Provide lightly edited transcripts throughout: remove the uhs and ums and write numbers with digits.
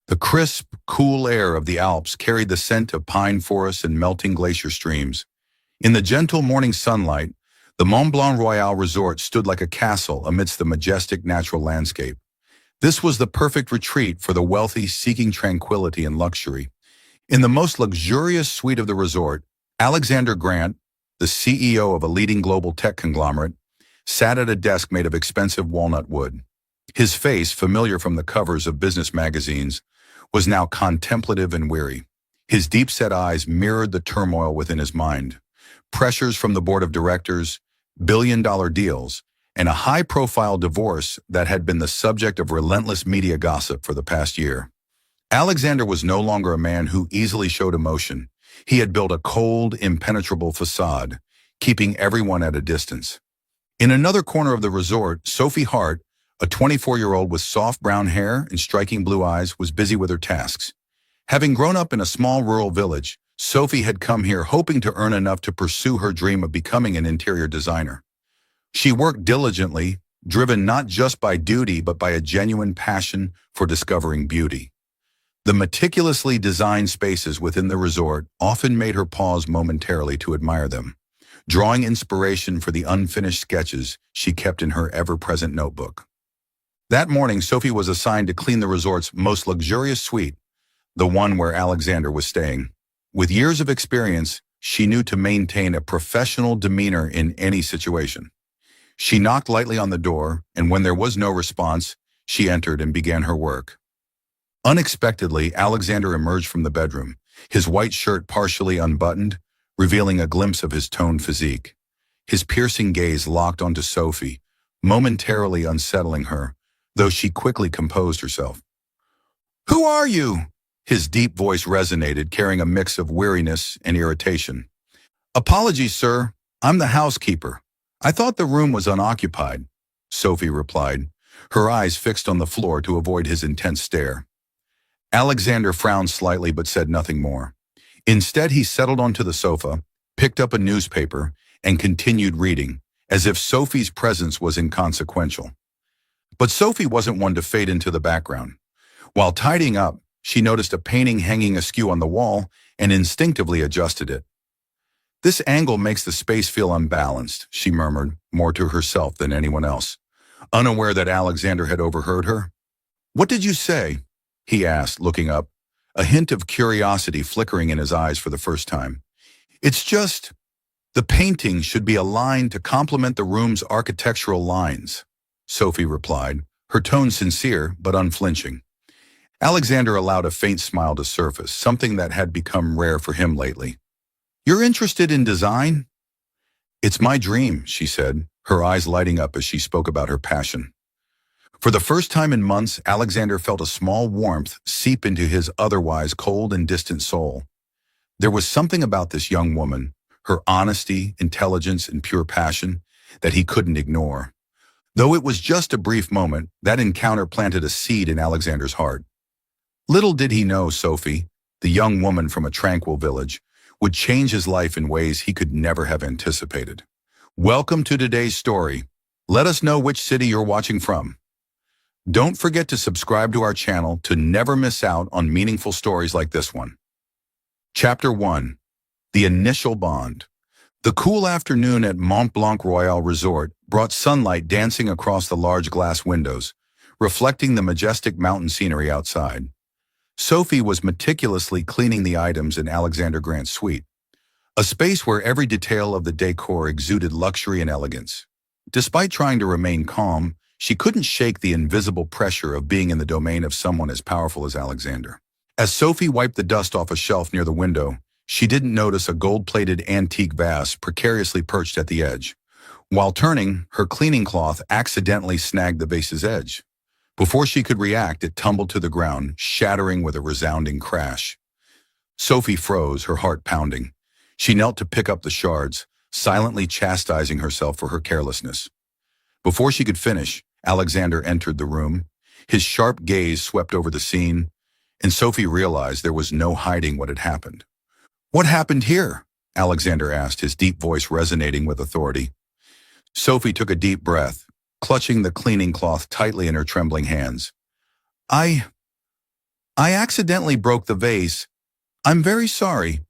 The crisp, cool air of the Alps carried the scent of pine forests and melting glacier streams. In the gentle morning sunlight, the Mont Blanc Royal Resort stood like a castle amidst the majestic natural landscape. This was the perfect retreat for the wealthy seeking tranquility and luxury. In the most luxurious suite of the resort, Alexander Grant, the CEO of a leading global tech conglomerate, sat at a desk made of expensive walnut wood. His face, familiar from the covers of business magazines, was now contemplative and weary. His deep-set eyes mirrored the turmoil within his mind. Pressures from the board of directors, billion-dollar deals, and a high-profile divorce that had been the subject of relentless media gossip for the past year. Alexander was no longer a man who easily showed emotion. He had built a cold, impenetrable facade, keeping everyone at a distance. In another corner of the resort, Sophie Hart, a 24-year-old with soft brown hair and striking blue eyes, was busy with her tasks. Having grown up in a small rural village, Sophie had come here hoping to earn enough to pursue her dream of becoming an interior designer. She worked diligently, driven not just by duty but by a genuine passion for discovering beauty. The meticulously designed spaces within the resort often made her pause momentarily to admire them, drawing inspiration for the unfinished sketches she kept in her ever-present notebook. That morning, Sophie was assigned to clean the resort's most luxurious suite, the one where Alexander was staying. With years of experience, she knew to maintain a professional demeanor in any situation. She knocked lightly on the door, and when there was no response, she entered and began her work. Unexpectedly, Alexander emerged from the bedroom, his white shirt partially unbuttoned, revealing a glimpse of his toned physique. His piercing gaze locked onto Sophie, momentarily unsettling her, though she quickly composed herself. "Who are you?" His deep voice resonated, carrying a mix of weariness and irritation. "Apologies, sir. I'm the housekeeper. I thought the room was unoccupied," Sophie replied, her eyes fixed on the floor to avoid his intense stare. Alexander frowned slightly but said nothing more. Instead, he settled onto the sofa, picked up a newspaper, and continued reading, as if Sophie's presence was inconsequential. But Sophie wasn't one to fade into the background. While tidying up, she noticed a painting hanging askew on the wall and instinctively adjusted it. "This angle makes the space feel unbalanced," she murmured, more to herself than anyone else, unaware that Alexander had overheard her. "What did you say?" he asked, looking up, a hint of curiosity flickering in his eyes for the first time. "It's just, the painting should be aligned to complement the room's architectural lines," Sophie replied, her tone sincere but unflinching. Alexander allowed a faint smile to surface, something that had become rare for him lately. "You're interested in design?" "It's my dream," she said, her eyes lighting up as she spoke about her passion. For the first time in months, Alexander felt a small warmth seep into his otherwise cold and distant soul. There was something about this young woman, her honesty, intelligence, and pure passion, that he couldn't ignore. Though it was just a brief moment, that encounter planted a seed in Alexander's heart. Little did he know Sophie, the young woman from a tranquil village, would change his life in ways he could never have anticipated. Welcome to today's story. Let us know which city you're watching from. Don't forget to subscribe to our channel to never miss out on meaningful stories like this one. Chapter 1. The Initial Bond. The cool afternoon at Mont Blanc Royal Resort brought sunlight dancing across the large glass windows, reflecting the majestic mountain scenery outside. Sophie was meticulously cleaning the items in Alexander Grant's suite, a space where every detail of the decor exuded luxury and elegance. Despite trying to remain calm, she couldn't shake the invisible pressure of being in the domain of someone as powerful as Alexander. As Sophie wiped the dust off a shelf near the window, she didn't notice a gold-plated antique vase precariously perched at the edge. While turning, her cleaning cloth accidentally snagged the vase's edge. Before she could react, it tumbled to the ground, shattering with a resounding crash. Sophie froze, her heart pounding. She knelt to pick up the shards, silently chastising herself for her carelessness. Before she could finish, Alexander entered the room. His sharp gaze swept over the scene, and Sophie realized there was no hiding what had happened. "What happened here?" Alexander asked, his deep voice resonating with authority. Sophie took a deep breath, clutching the cleaning cloth tightly in her trembling hands. I I accidentally broke the vase. I'm very sorry.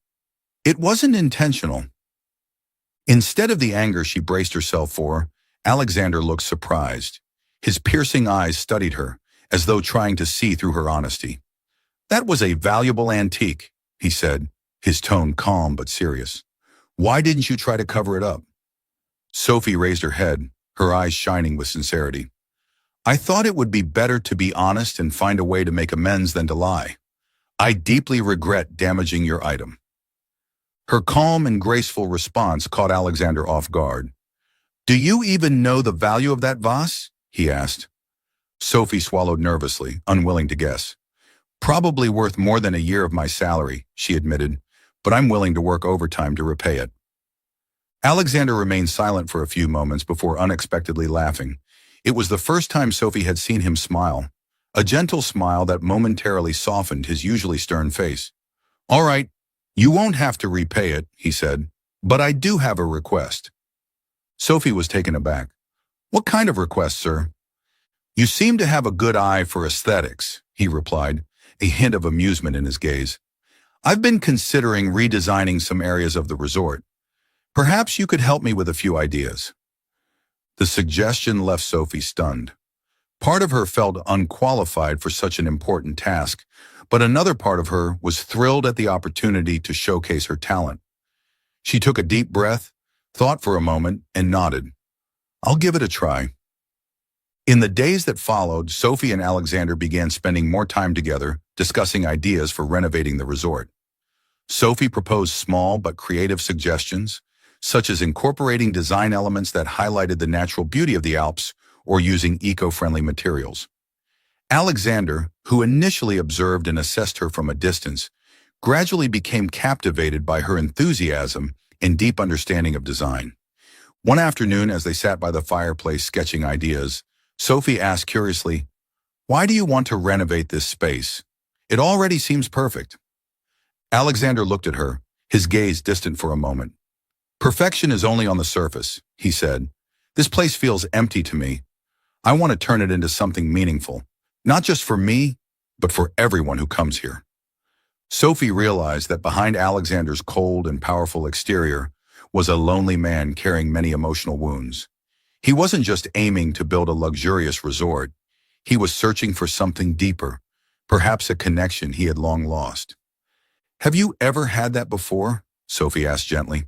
It wasn't intentional. Instead of the anger she braced herself for, Alexander looked surprised. His piercing eyes studied her, as though trying to see through her honesty. That was a valuable antique, he said, his tone calm but serious. Why didn't you try to cover it up? Sophie raised her head, her eyes shining with sincerity. I thought it would be better to be honest and find a way to make amends than to lie. I deeply regret damaging your item. Her calm and graceful response caught Alexander off guard. Do you even know the value of that vase? He asked. Sophie swallowed nervously, unwilling to guess. Probably worth more than a year of my salary, she admitted, but I'm willing to work overtime to repay it. Alexander remained silent for a few moments before unexpectedly laughing. It was the first time Sophie had seen him smile, a gentle smile that momentarily softened his usually stern face. All right, you won't have to repay it, he said, but I do have a request. Sophie was taken aback. What kind of request, sir? You seem to have a good eye for aesthetics, he replied, a hint of amusement in his gaze. I've been considering redesigning some areas of the resort. Perhaps you could help me with a few ideas. The suggestion left Sophie stunned. Part of her felt unqualified for such an important task, but another part of her was thrilled at the opportunity to showcase her talent. She took a deep breath, thought for a moment, and nodded. I'll give it a try. In the days that followed, Sophie and Alexander began spending more time together, discussing ideas for renovating the resort. Sophie proposed small but creative suggestions, such as incorporating design elements that highlighted the natural beauty of the Alps or using eco-friendly materials. Alexander, who initially observed and assessed her from a distance, gradually became captivated by her enthusiasm and deep understanding of design. One afternoon, as they sat by the fireplace sketching ideas, Sophie asked curiously, "Why do you want to renovate this space? It already seems perfect." Alexander looked at her, his gaze distant for a moment. "Perfection is only on the surface," he said. "This place feels empty to me. I want to turn it into something meaningful, not just for me, but for everyone who comes here." Sophie realized that behind Alexander's cold and powerful exterior was a lonely man carrying many emotional wounds. He wasn't just aiming to build a luxurious resort. He was searching for something deeper, perhaps a connection he had long lost. "Have you ever had that before?" Sophie asked gently.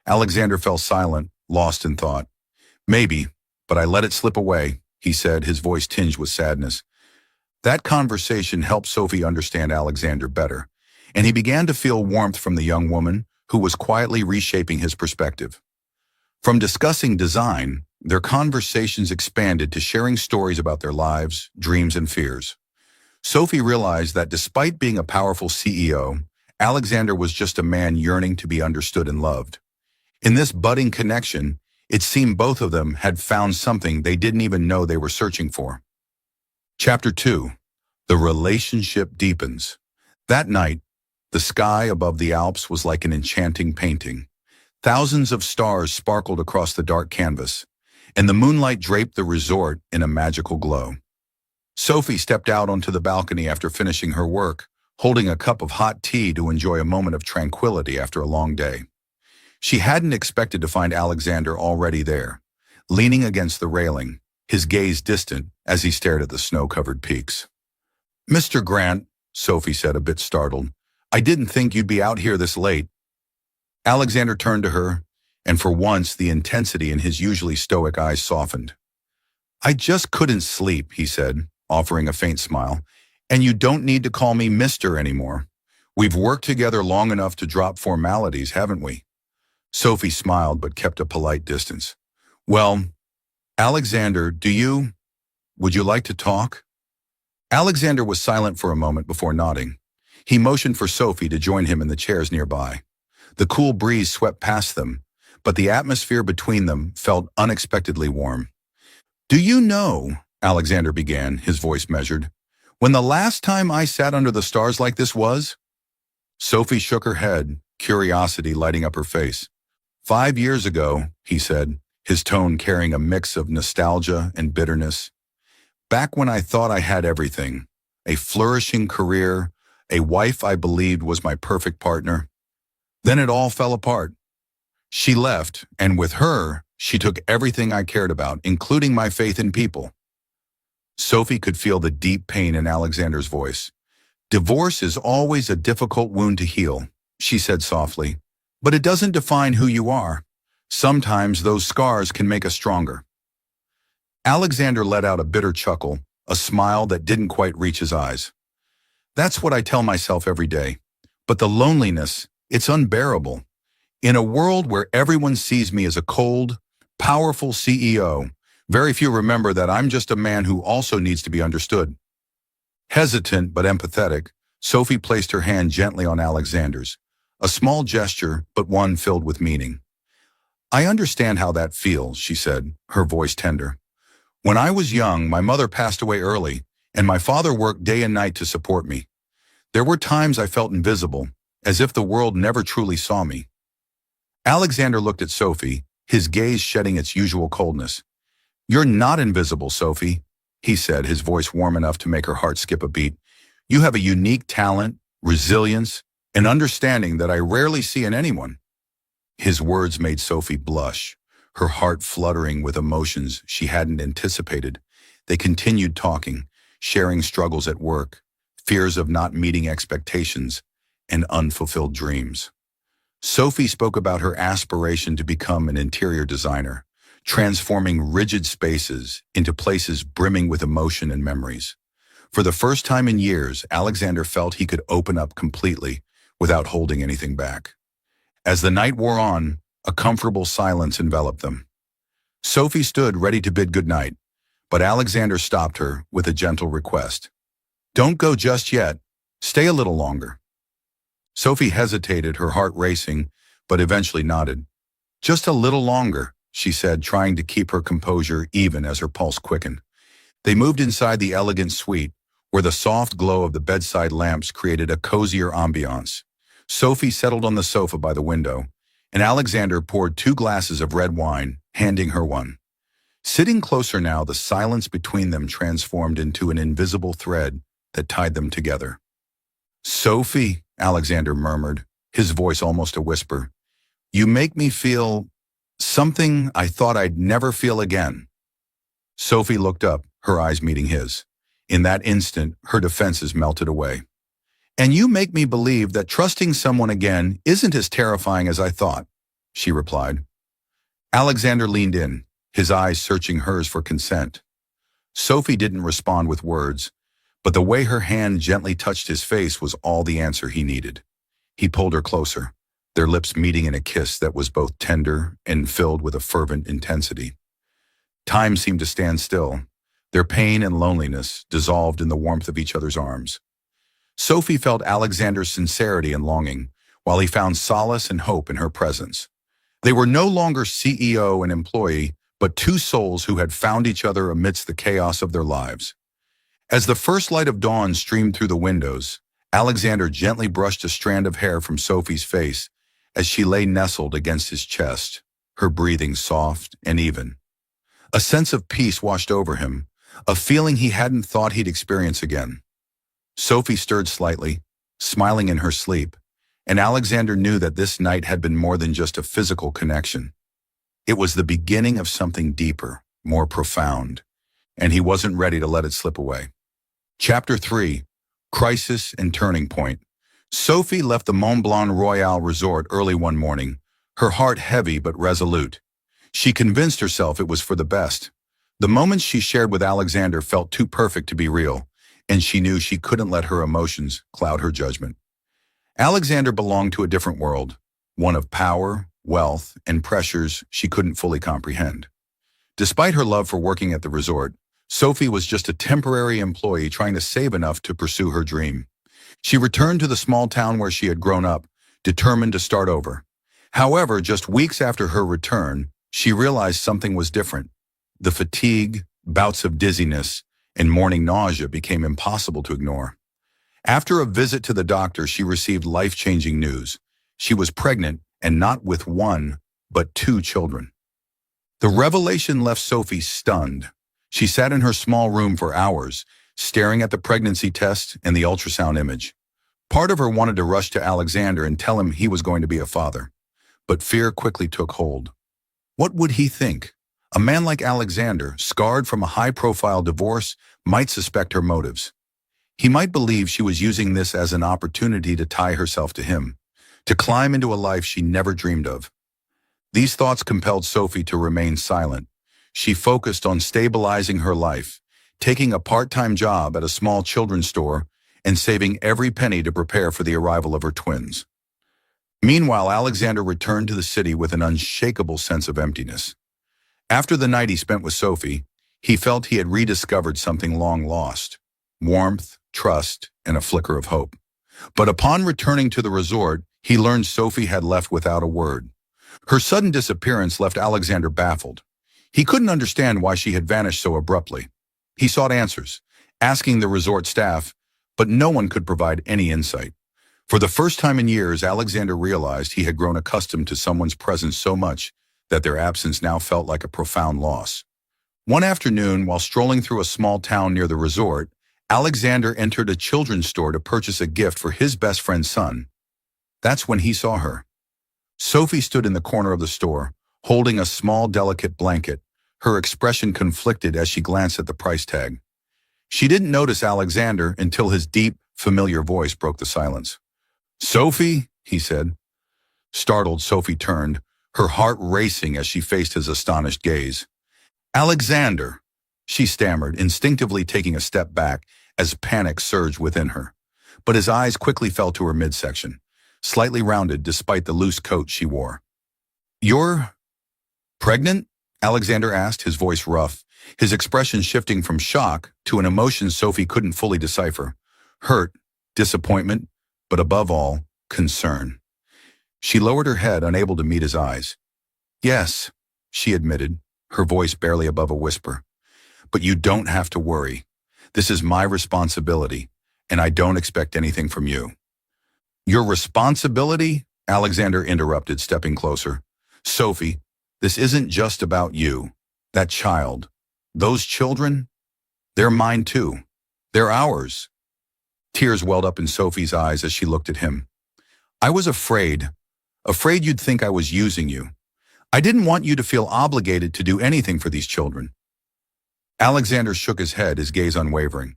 Alexander fell silent, lost in thought. "Maybe, but I let it slip away," he said, his voice tinged with sadness. That conversation helped Sophie understand Alexander better, and he began to feel warmth from the young woman who was quietly reshaping his perspective. From discussing design, their conversations expanded to sharing stories about their lives, dreams, and fears. Sophie realized that despite being a powerful CEO, Alexander was just a man yearning to be understood and loved. In this budding connection, it seemed both of them had found something they didn't even know they were searching for. Chapter 2. The relationship deepens. That night, the sky above the Alps was like an enchanting painting. Thousands of stars sparkled across the dark canvas, and the moonlight draped the resort in a magical glow. Sophie stepped out onto the balcony after finishing her work, holding a cup of hot tea to enjoy a moment of tranquility after a long day. She hadn't expected to find Alexander already there, leaning against the railing, his gaze distant as he stared at the snow-covered peaks. "Mr. Grant," Sophie said, a bit startled, "I didn't think you'd be out here this late." Alexander turned to her, and for once the intensity in his usually stoic eyes softened. "I just couldn't sleep," he said, offering a faint smile, "and you don't need to call me Mr. anymore. We've worked together long enough to drop formalities, haven't we?" Sophie smiled but kept a polite distance. "Well, Alexander, would you like to talk?" Alexander was silent for a moment before nodding. He motioned for Sophie to join him in the chairs nearby. The cool breeze swept past them, but the atmosphere between them felt unexpectedly warm. "Do you know," Alexander began, his voice measured, "when the last time I sat under the stars like this was?" Sophie shook her head, curiosity lighting up her face. 5 years ago," he said, his tone carrying a mix of nostalgia and bitterness. "Back when I thought I had everything. a flourishing career, a wife I believed was my perfect partner. Then it all fell apart. She left, and with her, she took everything I cared about, including my faith in people. Sophie could feel the deep pain in Alexander's voice. Divorce is always a difficult wound to heal, she said softly, but it doesn't define who you are. Sometimes those scars can make us stronger. Alexander let out a bitter chuckle, a smile that didn't quite reach his eyes. That's what I tell myself every day. But the loneliness, it's unbearable. In a world where everyone sees me as a cold, powerful CEO, very few remember that I'm just a man who also needs to be understood. Hesitant but empathetic, Sophie placed her hand gently on Alexander's, a small gesture, but one filled with meaning. I understand how that feels, she said, her voice tender. When I was young, my mother passed away early, and my father worked day and night to support me. There were times I felt invisible, as if the world never truly saw me. Alexander looked at Sophie, his gaze shedding its usual coldness. You're not invisible, Sophie, he said, his voice warm enough to make her heart skip a beat. You have a unique talent, resilience, and understanding that I rarely see in anyone. His words made Sophie blush, her heart fluttering with emotions she hadn't anticipated. They continued talking, sharing struggles at work, fears of not meeting expectations, and unfulfilled dreams. Sophie spoke about her aspiration to become an interior designer, transforming rigid spaces into places brimming with emotion and memories. For the first time in years, Alexander felt he could open up completely without holding anything back. As the night wore on, a comfortable silence enveloped them. Sophie stood ready to bid goodnight, but Alexander stopped her with a gentle request. Don't go just yet. Stay a little longer. Sophie hesitated, her heart racing, but eventually nodded. Just a little longer, she said, trying to keep her composure even as her pulse quickened. They moved inside the elegant suite, where the soft glow of the bedside lamps created a cozier ambiance. Sophie settled on the sofa by the window, and Alexander poured 2 glasses of red wine, handing her one. Sitting closer now, the silence between them transformed into an invisible thread that tied them together. Sophie, Alexander murmured, his voice almost a whisper, you make me feel something I thought I'd never feel again. Sophie looked up, her eyes meeting his. In that instant, her defenses melted away. And you make me believe that trusting someone again isn't as terrifying as I thought, she replied. Alexander leaned in, his eyes searching hers for consent. Sophie didn't respond with words, but the way her hand gently touched his face was all the answer he needed. He pulled her closer, their lips meeting in a kiss that was both tender and filled with a fervent intensity. Time seemed to stand still, their pain and loneliness dissolved in the warmth of each other's arms. Sophie felt Alexander's sincerity and longing, while he found solace and hope in her presence. They were no longer CEO and employee, but 2 souls who had found each other amidst the chaos of their lives. As the first light of dawn streamed through the windows, Alexander gently brushed a strand of hair from Sophie's face as she lay nestled against his chest, her breathing soft and even. A sense of peace washed over him, a feeling he hadn't thought he'd experience again. Sophie stirred slightly, smiling in her sleep, and Alexander knew that this night had been more than just a physical connection. It was the beginning of something deeper, more profound, and he wasn't ready to let it slip away. Chapter 3, Crisis and Turning Point. Sophie left the Mont Blanc Royal Resort early one morning, her heart heavy but resolute. She convinced herself it was for the best. The moments she shared with Alexander felt too perfect to be real, and she knew she couldn't let her emotions cloud her judgment. Alexander belonged to a different world, one of power, wealth, and pressures she couldn't fully comprehend. Despite her love for working at the resort, Sophie was just a temporary employee trying to save enough to pursue her dream. She returned to the small town where she had grown up, determined to start over. However, just weeks after her return, she realized something was different. The fatigue, bouts of dizziness, and morning nausea became impossible to ignore. After a visit to the doctor, she received life-changing news. She was pregnant, and not with 1, but 2 children. The revelation left Sophie stunned. She sat in her small room for hours, staring at the pregnancy test and the ultrasound image. Part of her wanted to rush to Alexander and tell him he was going to be a father. But fear quickly took hold. What would he think? A man like Alexander, scarred from a high-profile divorce, might suspect her motives. He might believe she was using this as an opportunity to tie herself to him, to climb into a life she never dreamed of. These thoughts compelled Sophie to remain silent. She focused on stabilizing her life, taking a part-time job at a small children's store and saving every penny to prepare for the arrival of her twins. Meanwhile, Alexander returned to the city with an unshakable sense of emptiness. After the night he spent with Sophie, he felt he had rediscovered something long lost: warmth, trust, and a flicker of hope. But upon returning to the resort, he learned Sophie had left without a word. Her sudden disappearance left Alexander baffled. He couldn't understand why she had vanished so abruptly. He sought answers, asking the resort staff, but no one could provide any insight. For the first time in years, Alexander realized he had grown accustomed to someone's presence so much that their absence now felt like a profound loss. One afternoon, while strolling through a small town near the resort, Alexander entered a children's store to purchase a gift for his best friend's son. That's when he saw her. Sophie stood in the corner of the store, holding a small, delicate blanket, her expression conflicted as she glanced at the price tag. She didn't notice Alexander until his deep, familiar voice broke the silence. "Sophie," he said. Startled, Sophie turned, her heart racing as she faced his astonished gaze. "Alexander," she stammered, instinctively taking a step back as panic surged within her. But his eyes quickly fell to her midsection, slightly rounded despite the loose coat she wore. "You're pregnant?" Alexander asked, his voice rough, his expression shifting from shock to an emotion Sophie couldn't fully decipher. Hurt, disappointment, but above all, concern. She lowered her head, unable to meet his eyes. "Yes," she admitted, her voice barely above a whisper. "But you don't have to worry. This is my responsibility, and I don't expect anything from you." "Your responsibility?" Alexander interrupted, stepping closer. "Sophie, this isn't just about you. That child, those children, they're mine too. They're ours." Tears welled up in Sophie's eyes as she looked at him. "I was afraid you'd think I was using you. I didn't want you to feel obligated to do anything for these children." Alexander shook his head, his gaze unwavering.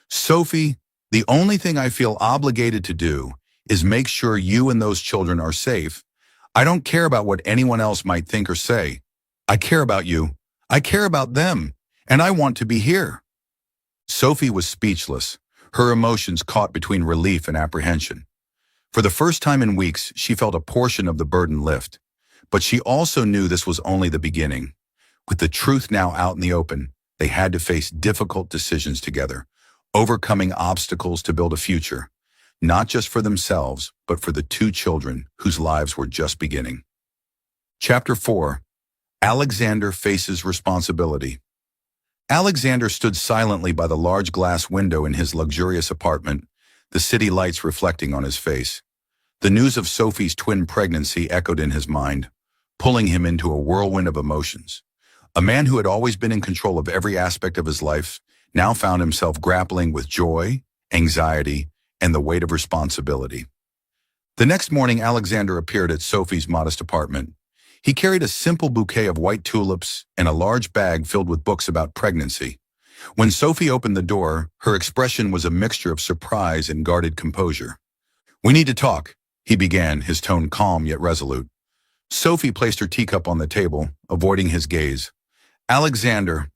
"Sophie, the only thing I feel obligated to do is make sure you and those children are safe. I don't care about what anyone else might think or say. I care about you. I care about them, and I want to be here." Sophie was speechless, her emotions caught between relief and apprehension. For the first time in weeks, she felt a portion of the burden lift. But she also knew this was only the beginning. With the truth now out in the open, they had to face difficult decisions together, overcoming obstacles to build a future, not just for themselves, but for the two children whose lives were just beginning. Chapter 4. Alexander faces responsibility. Alexander stood silently by the large glass window in his luxurious apartment, the city lights reflecting on his face. The news of Sophie's twin pregnancy echoed in his mind, pulling him into a whirlwind of emotions. A man who had always been in control of every aspect of his life now found himself grappling with joy, anxiety, and the weight of responsibility. The next morning, Alexander appeared at Sophie's modest apartment. He carried a simple bouquet of white tulips and a large bag filled with books about pregnancy. When Sophie opened the door, her expression was a mixture of surprise and guarded composure. "We need to talk," he began, his tone calm yet resolute. Sophie placed her teacup on the table, avoiding his gaze. "Alexander,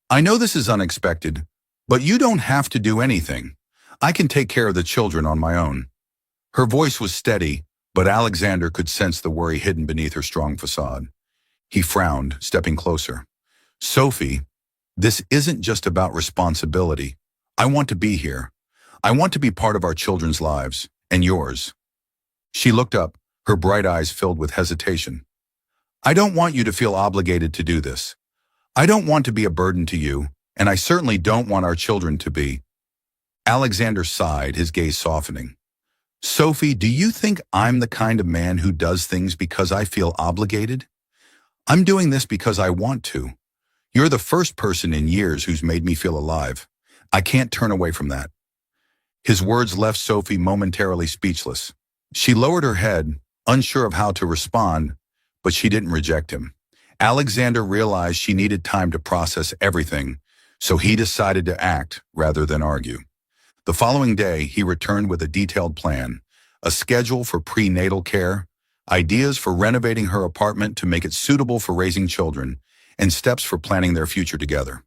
I know this is unexpected, but you don't have to do anything. I can take care of the children on my own." Her voice was steady, but Alexander could sense the worry hidden beneath her strong facade. He frowned, stepping closer. "Sophie, this isn't just about responsibility. I want to be here. I want to be part of our children's lives, and yours." She looked up, her bright eyes filled with hesitation. "I don't want you to feel obligated to do this. I don't want to be a burden to you, and I certainly don't want our children to be." Alexander sighed, his gaze softening. "Sophie, do you think I'm the kind of man who does things because I feel obligated? I'm doing this because I want to. You're the first person in years who's made me feel alive. I can't turn away from that. His words left Sophie momentarily speechless. She lowered her head, unsure of how to respond, but she didn't reject him. Alexander realized she needed time to process everything, so he decided to act rather than argue. The following day, he returned with a detailed plan, a schedule for prenatal care, ideas for renovating her apartment to make it suitable for raising children, and steps for planning their future together.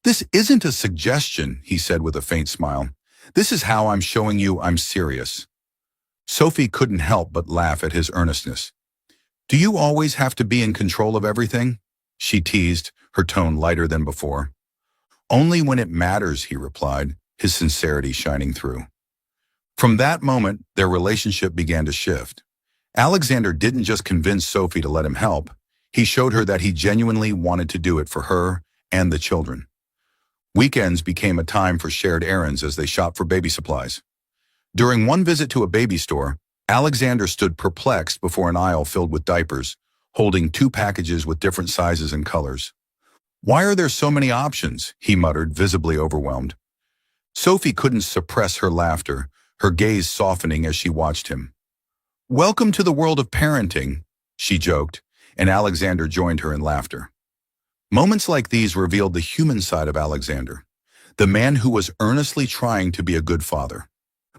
"This isn't a suggestion," he said with a faint smile. "This is how I'm showing you I'm serious." Sophie couldn't help but laugh at his earnestness. "Do you always have to be in control of everything?" she teased, her tone lighter than before. "Only when it matters," he replied, his sincerity shining through. From that moment, their relationship began to shift. Alexander didn't just convince Sophie to let him help, he showed her that he genuinely wanted to do it for her and the children. Weekends became a time for shared errands as they shopped for baby supplies. During one visit to a baby store, Alexander stood perplexed before an aisle filled with diapers, holding 2 packages with different sizes and colors. "Why are there so many options?" he muttered, visibly overwhelmed. Sophie couldn't suppress her laughter, her gaze softening as she watched him. "Welcome to the world of parenting," she joked, and Alexander joined her in laughter. Moments like these revealed the human side of Alexander, the man who was earnestly trying to be a good father.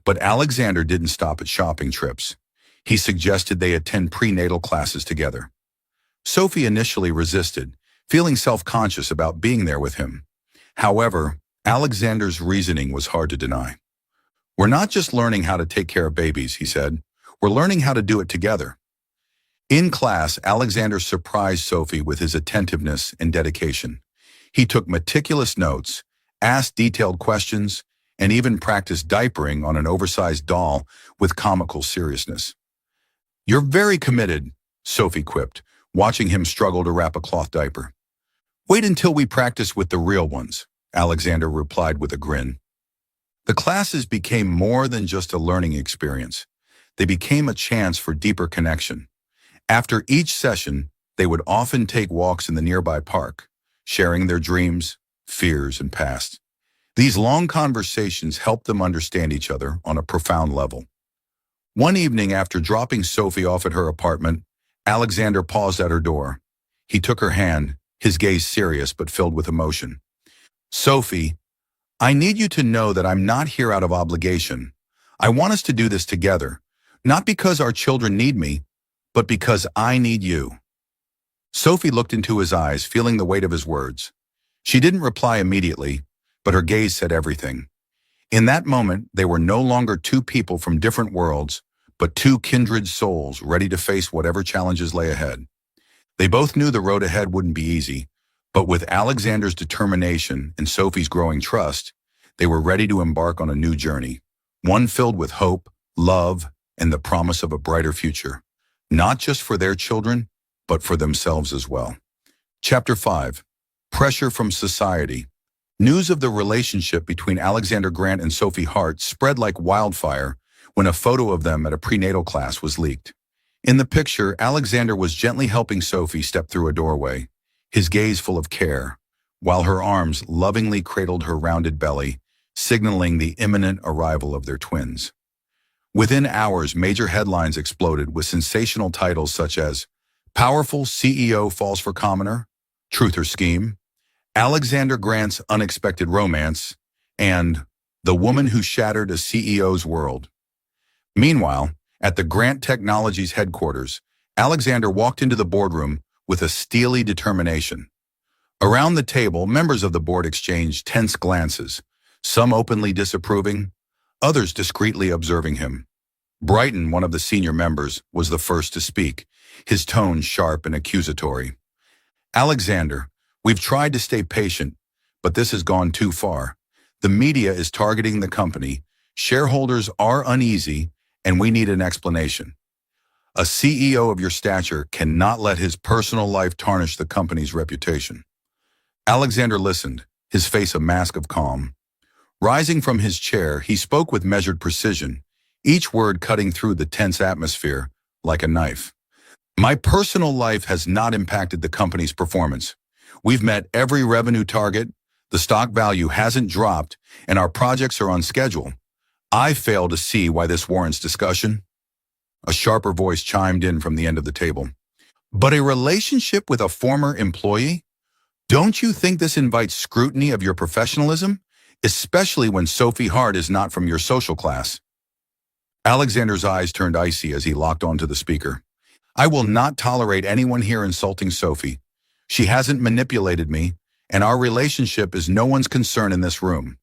But Alexander didn't stop at shopping trips. He suggested they attend prenatal classes together. Sophie initially resisted, feeling self-conscious about being there with him. However, Alexander's reasoning was hard to deny. "We're not just learning how to take care of babies," he said. "We're learning how to do it together." In class, Alexander surprised Sophie with his attentiveness and dedication. He took meticulous notes, asked detailed questions, and even practiced diapering on an oversized doll with comical seriousness. "You're very committed," Sophie quipped, watching him struggle to wrap a cloth diaper. "Wait until we practice with the real ones," Alexander replied with a grin. The classes became more than just a learning experience. They became a chance for deeper connection. After each session, they would often take walks in the nearby park, sharing their dreams, fears, and past. These long conversations helped them understand each other on a profound level. One evening, after dropping Sophie off at her apartment, Alexander paused at her door. He took her hand, his gaze serious but filled with emotion. "Sophie, I need you to know that I'm not here out of obligation. I want us to do this together, not because our children need me, but because I need you." Sophie looked into his eyes, feeling the weight of his words. She didn't reply immediately, but her gaze said everything. In that moment, they were no longer 2 people from different worlds, but 2 kindred souls ready to face whatever challenges lay ahead. They both knew the road ahead wouldn't be easy, but with Alexander's determination and Sophie's growing trust, they were ready to embark on a new journey, one filled with hope, love, and the promise of a brighter future, not just for their children, but for themselves as well. Chapter 5. Pressure from Society. News of the relationship between Alexander Grant and Sophie Hart spread like wildfire when a photo of them at a prenatal class was leaked. In the picture, Alexander was gently helping Sophie step through a doorway, his gaze full of care, while her arms lovingly cradled her rounded belly, signaling the imminent arrival of their twins. Within hours, major headlines exploded with sensational titles such as "Powerful CEO Falls for Commoner," "Truth or Scheme," "Alexander Grant's Unexpected Romance," and "The Woman Who Shattered a CEO's World." Meanwhile, at the Grant Technologies headquarters, Alexander walked into the boardroom with a steely determination. Around the table, members of the board exchanged tense glances, some openly disapproving, others discreetly observing him. Brighton, one of the senior members, was the first to speak, his tone sharp and accusatory. "Alexander, we've tried to stay patient, but this has gone too far. The media is targeting the company, shareholders are uneasy, and we need an explanation. A CEO of your stature cannot let his personal life tarnish the company's reputation." Alexander listened, his face a mask of calm. Rising from his chair, he spoke with measured precision, each word cutting through the tense atmosphere like a knife. "My personal life has not impacted the company's performance. We've met every revenue target, The stock value hasn't dropped, and our projects are on schedule. I fail to see why this warrants discussion." A sharper voice chimed in from the end of the table. "But a relationship with a former employee? Don't you think this invites scrutiny of your professionalism, especially when Sophie Hart is not from your social class?" Alexander's eyes turned icy as he locked onto the speaker. "I will not tolerate anyone here insulting Sophie. She hasn't manipulated me, and our relationship is no one's concern in this room.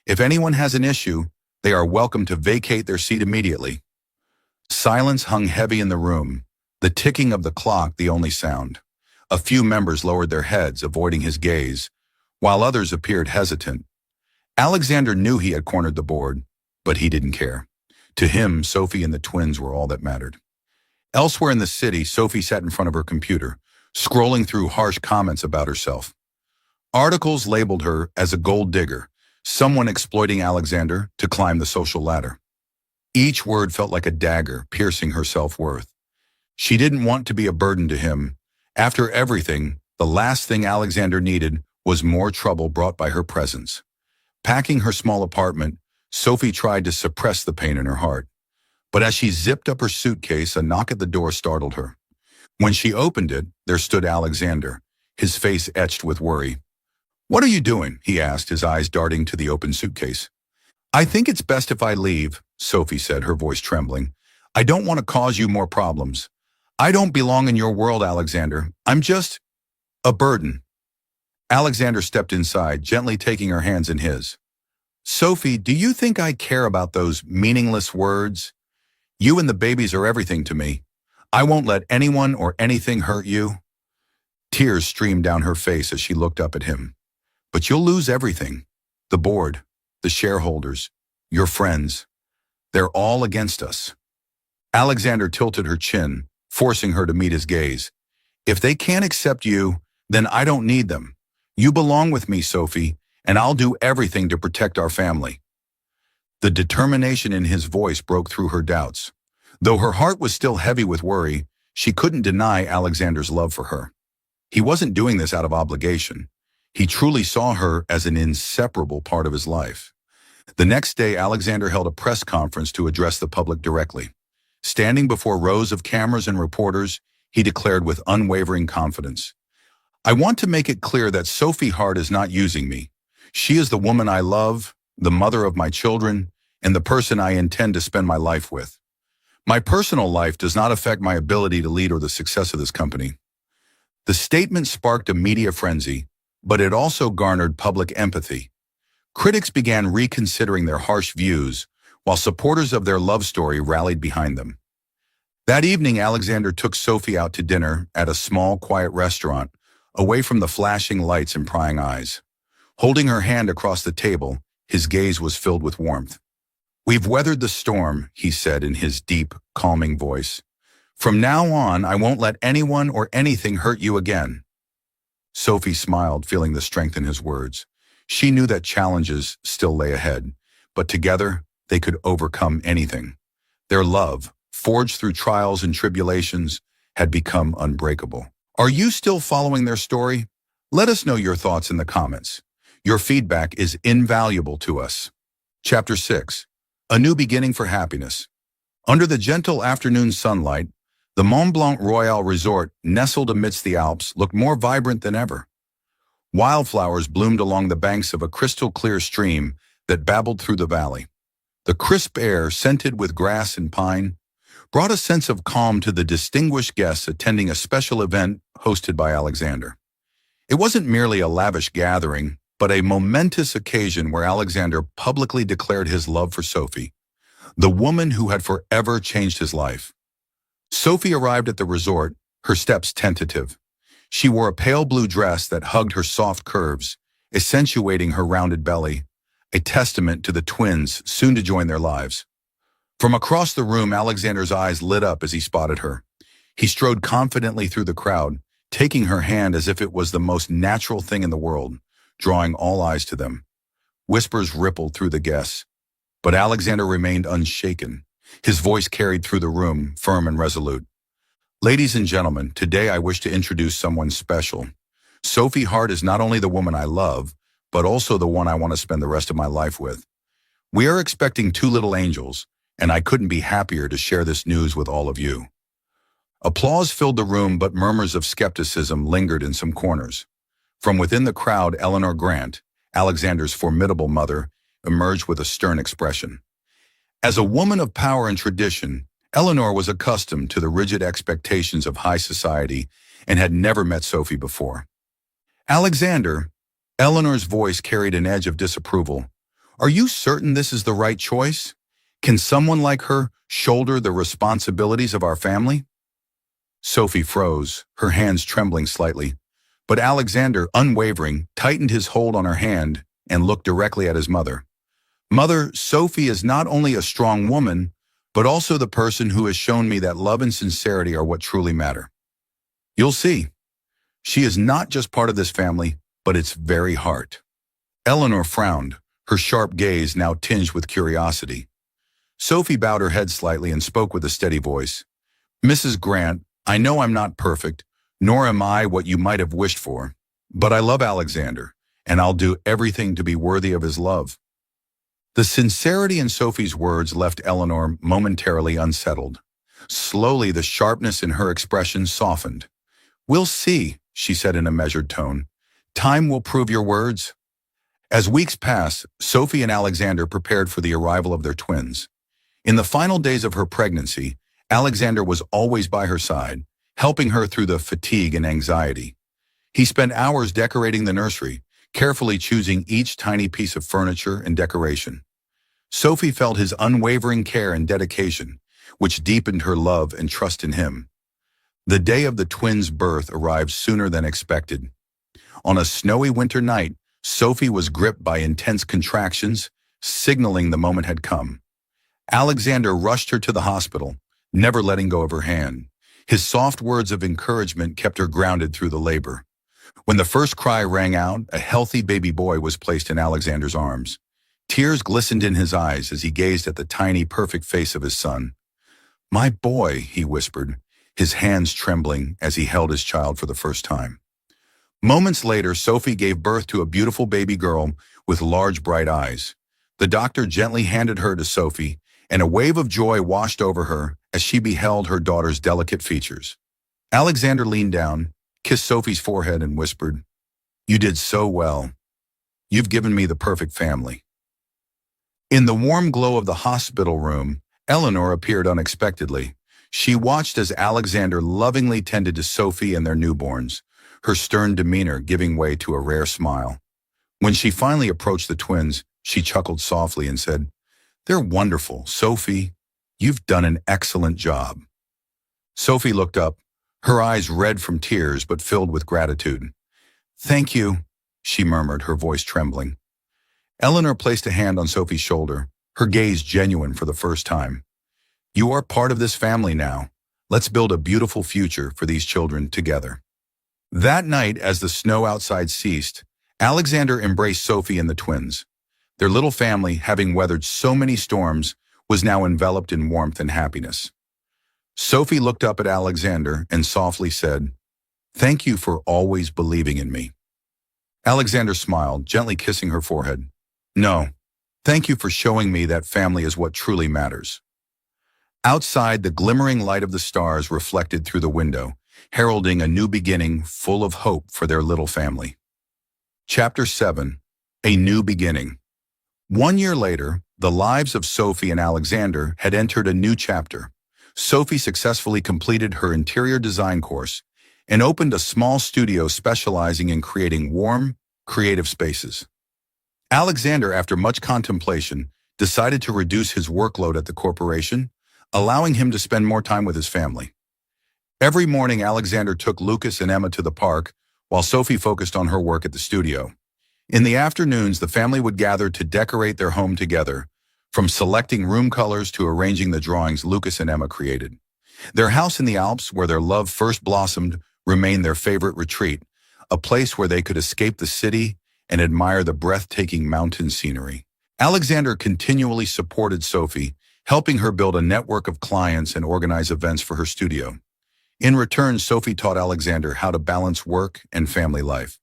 If anyone has an issue, they are welcome to vacate their seat immediately." Silence hung heavy in the room, the ticking of the clock the only sound. A few members lowered their heads, avoiding his gaze, while others appeared hesitant. Alexander knew he had cornered the board, but he didn't care. To him, Sophie and the twins were all that mattered. Elsewhere in the city, Sophie sat in front of her computer, scrolling through harsh comments about herself. Articles labeled her as a gold digger, someone exploiting Alexander to climb the social ladder. Each word felt like a dagger, piercing her self-worth. She didn't want to be a burden to him. After everything, the last thing Alexander needed was more trouble brought by her presence. Packing her small apartment, Sophie tried to suppress the pain in her heart. But as she zipped up her suitcase, a knock at the door startled her. When she opened it, there stood Alexander, his face etched with worry. "What are you doing?" he asked, his eyes darting to the open suitcase. "I think it's best if I leave," Sophie said, her voice trembling. "I don't want to cause you more problems. I don't belong in your world, Alexander. I'm just a burden." Alexander stepped inside, gently taking her hands in his. "Sophie, do you think I care about those meaningless words? You and the babies are everything to me. I won't let anyone or anything hurt you." Tears streamed down her face as she looked up at him. "But you'll lose everything. The board, the shareholders, your friends. They're all against us." Alexander tilted her chin, forcing her to meet his gaze. "If they can't accept you, then I don't need them. You belong with me, Sophie, and I'll do everything to protect our family." The determination in his voice broke through her doubts. Though her heart was still heavy with worry, she couldn't deny Alexander's love for her. He wasn't doing this out of obligation. He truly saw her as an inseparable part of his life. The next day, Alexander held a press conference to address the public directly. Standing before rows of cameras and reporters, he declared with unwavering confidence, "I want to make it clear that Sophie Hart is not using me. She is the woman I love, the mother of my children, and the person I intend to spend my life with. My personal life does not affect my ability to lead or the success of this company." The statement sparked a media frenzy, but it also garnered public empathy. Critics began reconsidering their harsh views, while supporters of their love story rallied behind them. That evening, Alexander took Sophie out to dinner at a small, quiet restaurant, away from the flashing lights and prying eyes. Holding her hand across the table, his gaze was filled with warmth. "We've weathered the storm," he said in his deep, calming voice. "From now on, I won't let anyone or anything hurt you again." Sophie smiled, feeling the strength in his words. She knew that challenges still lay ahead, but together they could overcome anything. Their love, forged through trials and tribulations, had become unbreakable. Are you still following their story? Let us know your thoughts in the comments. Your feedback is invaluable to us. Chapter 6. A New Beginning for Happiness. Under the gentle afternoon sunlight, the Mont Blanc Royal Resort, nestled amidst the Alps, looked more vibrant than ever. Wildflowers bloomed along the banks of a crystal-clear stream that babbled through the valley. The crisp air, scented with grass and pine, brought a sense of calm to the distinguished guests attending a special event hosted by Alexander. It wasn't merely a lavish gathering, but a momentous occasion where Alexander publicly declared his love for Sophie, the woman who had forever changed his life. Sophie arrived at the resort, her steps tentative. She wore a pale blue dress that hugged her soft curves, accentuating her rounded belly, a testament to the twins soon to join their lives. From across the room, Alexander's eyes lit up as he spotted her. He strode confidently through the crowd, taking her hand as if it was the most natural thing in the world, drawing all eyes to them. Whispers rippled through the guests, but Alexander remained unshaken. His voice carried through the room, firm and resolute. "Ladies and gentlemen, today I wish to introduce someone special. Sophie Hart is not only the woman I love, but also the one I want to spend the rest of my life with. We are expecting two little angels, and I couldn't be happier to share this news with all of you." Applause filled the room, but murmurs of skepticism lingered in some corners. From within the crowd, Eleanor Grant, Alexander's formidable mother, emerged with a stern expression. As a woman of power and tradition, Eleanor was accustomed to the rigid expectations of high society and had never met Sophie before. "Alexander," Eleanor's voice carried an edge of disapproval, "are you certain this is the right choice? Can someone like her shoulder the responsibilities of our family?" Sophie froze, her hands trembling slightly, but Alexander, unwavering, tightened his hold on her hand and looked directly at his mother. "Mother, Sophie is not only a strong woman, but also the person who has shown me that love and sincerity are what truly matter. You'll see. She is not just part of this family, but its very heart." Eleanor frowned, her sharp gaze now tinged with curiosity. Sophie bowed her head slightly and spoke with a steady voice. "Mrs. Grant, I know I'm not perfect, nor am I what you might have wished for, but I love Alexander, and I'll do everything to be worthy of his love." The sincerity in Sophie's words left Eleanor momentarily unsettled. Slowly, the sharpness in her expression softened. "We'll see," she said in a measured tone. "Time will prove your words." As weeks passed, Sophie and Alexander prepared for the arrival of their twins. In the final days of her pregnancy, Alexander was always by her side, helping her through the fatigue and anxiety. He spent hours decorating the nursery, carefully choosing each tiny piece of furniture and decoration. Sophie felt his unwavering care and dedication, which deepened her love and trust in him. The day of the twins' birth arrived sooner than expected. On a snowy winter night, Sophie was gripped by intense contractions, signaling the moment had come. Alexander rushed her to the hospital, never letting go of her hand. His soft words of encouragement kept her grounded through the labor. When the first cry rang out, a healthy baby boy was placed in Alexander's arms. Tears glistened in his eyes as he gazed at the tiny, perfect face of his son. "My boy," he whispered, his hands trembling as he held his child for the first time. Moments later, Sophie gave birth to a beautiful baby girl with large, bright eyes. The doctor gently handed her to Sophie, and a wave of joy washed over her as she beheld her daughter's delicate features. Alexander leaned down, kissed Sophie's forehead, and whispered, "You did so well. You've given me the perfect family." In the warm glow of the hospital room, Eleanor appeared unexpectedly. She watched as Alexander lovingly tended to Sophie and their newborns, her stern demeanor giving way to a rare smile. When she finally approached the twins, she chuckled softly and said, "They're wonderful, Sophie. You've done an excellent job." Sophie looked up, her eyes red from tears but filled with gratitude. "Thank you," she murmured, her voice trembling. Eleanor placed a hand on Sophie's shoulder, her gaze genuine for the first time. "You are part of this family now. Let's build a beautiful future for these children together." That night, as the snow outside ceased, Alexander embraced Sophie and the twins. Their little family, having weathered so many storms, was now enveloped in warmth and happiness. Sophie looked up at Alexander and softly said, "Thank you for always believing in me." Alexander smiled, gently kissing her forehead. "No, thank you for showing me that family is what truly matters." Outside, the glimmering light of the stars reflected through the window, heralding a new beginning full of hope for their little family. Chapter 7. A New Beginning. 1 year later, the lives of Sophie and Alexander had entered a new chapter. Sophie successfully completed her interior design course and opened a small studio specializing in creating warm, creative spaces. Alexander, after much contemplation, decided to reduce his workload at the corporation, allowing him to spend more time with his family. Every morning, Alexander took Lucas and Emma to the park, while Sophie focused on her work at the studio. In the afternoons, the family would gather to decorate their home together, from selecting room colors to arranging the drawings Lucas and Emma created. Their house in the Alps, where their love first blossomed, remained their favorite retreat, a place where they could escape the city and admire the breathtaking mountain scenery. Alexander continually supported Sophie, helping her build a network of clients and organize events for her studio. In return, Sophie taught Alexander how to balance work and family life,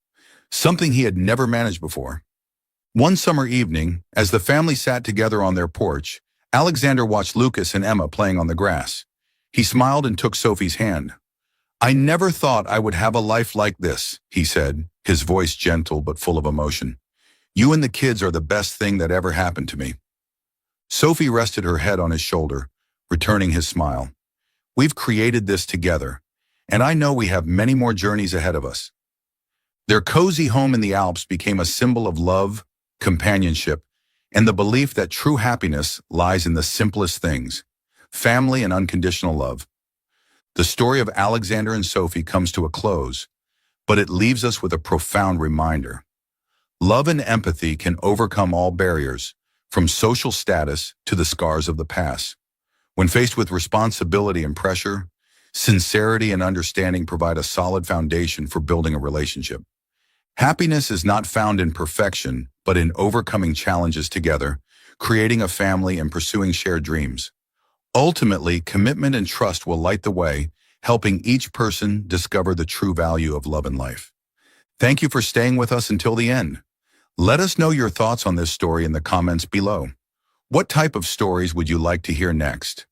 something he had never managed before. One summer evening, as the family sat together on their porch, Alexander watched Lucas and Emma playing on the grass. He smiled and took Sophie's hand. "I never thought I would have a life like this," he said, his voice gentle but full of emotion. "You and the kids are the best thing that ever happened to me." Sophie rested her head on his shoulder, returning his smile. "We've created this together, and I know we have many more journeys ahead of us." Their cozy home in the Alps became a symbol of love, companionship, and the belief that true happiness lies in the simplest things: family and unconditional love. The story of Alexander and Sophie comes to a close, but it leaves us with a profound reminder. Love and empathy can overcome all barriers, from social status to the scars of the past. When faced with responsibility and pressure, sincerity and understanding provide a solid foundation for building a relationship. Happiness is not found in perfection, but in overcoming challenges together, creating a family and pursuing shared dreams. Ultimately, commitment and trust will light the way, helping each person discover the true value of love and life. Thank you for staying with us until the end. Let us know your thoughts on this story in the comments below. What type of stories would you like to hear next?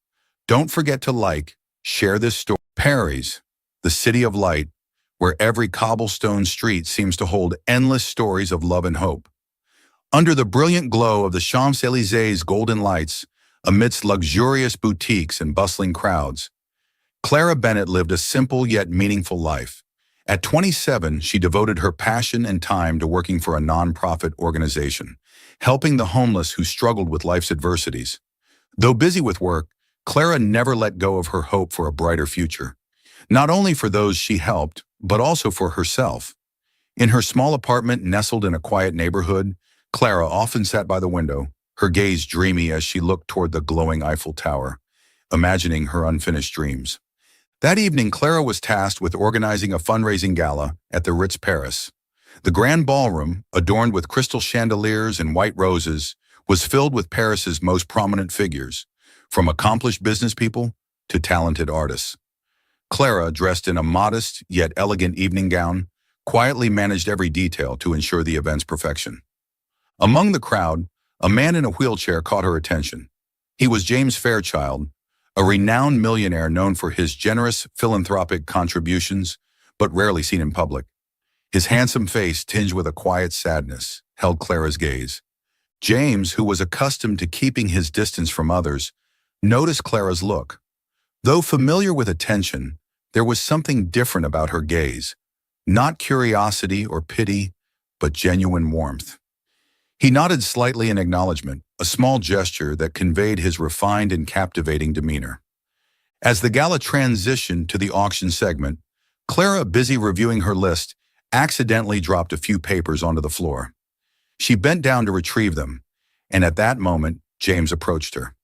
Don't forget to like, share this story. Paris, the city of light, where every cobblestone street seems to hold endless stories of love and hope. Under the brilliant glow of the Champs-Élysées' golden lights, amidst luxurious boutiques and bustling crowds, Clara Bennett lived a simple yet meaningful life. At 27, she devoted her passion and time to working for a nonprofit organization, helping the homeless who struggled with life's adversities. Though busy with work, Clara never let go of her hope for a brighter future, not only for those she helped, but also for herself. In her small apartment nestled in a quiet neighborhood, Clara often sat by the window, her gaze dreamy as she looked toward the glowing Eiffel Tower, imagining her unfinished dreams. That evening, Clara was tasked with organizing a fundraising gala at the Ritz Paris. The grand ballroom, adorned with crystal chandeliers and white roses, was filled with Paris's most prominent figures, from accomplished business people to talented artists. Clara, dressed in a modest yet elegant evening gown, quietly managed every detail to ensure the event's perfection. Among the crowd, a man in a wheelchair caught her attention. He was James Fairchild, a renowned millionaire known for his generous philanthropic contributions, but rarely seen in public. His handsome face, tinged with a quiet sadness, held Clara's gaze. James, who was accustomed to keeping his distance from others, noticed Clara's look. Though familiar with attention, there was something different about her gaze, not curiosity or pity, but genuine warmth. He nodded slightly in acknowledgement, a small gesture that conveyed his refined and captivating demeanor. As the gala transitioned to the auction segment, Clara, busy reviewing her list, accidentally dropped a few papers onto the floor. She bent down to retrieve them, and at that moment, James approached her.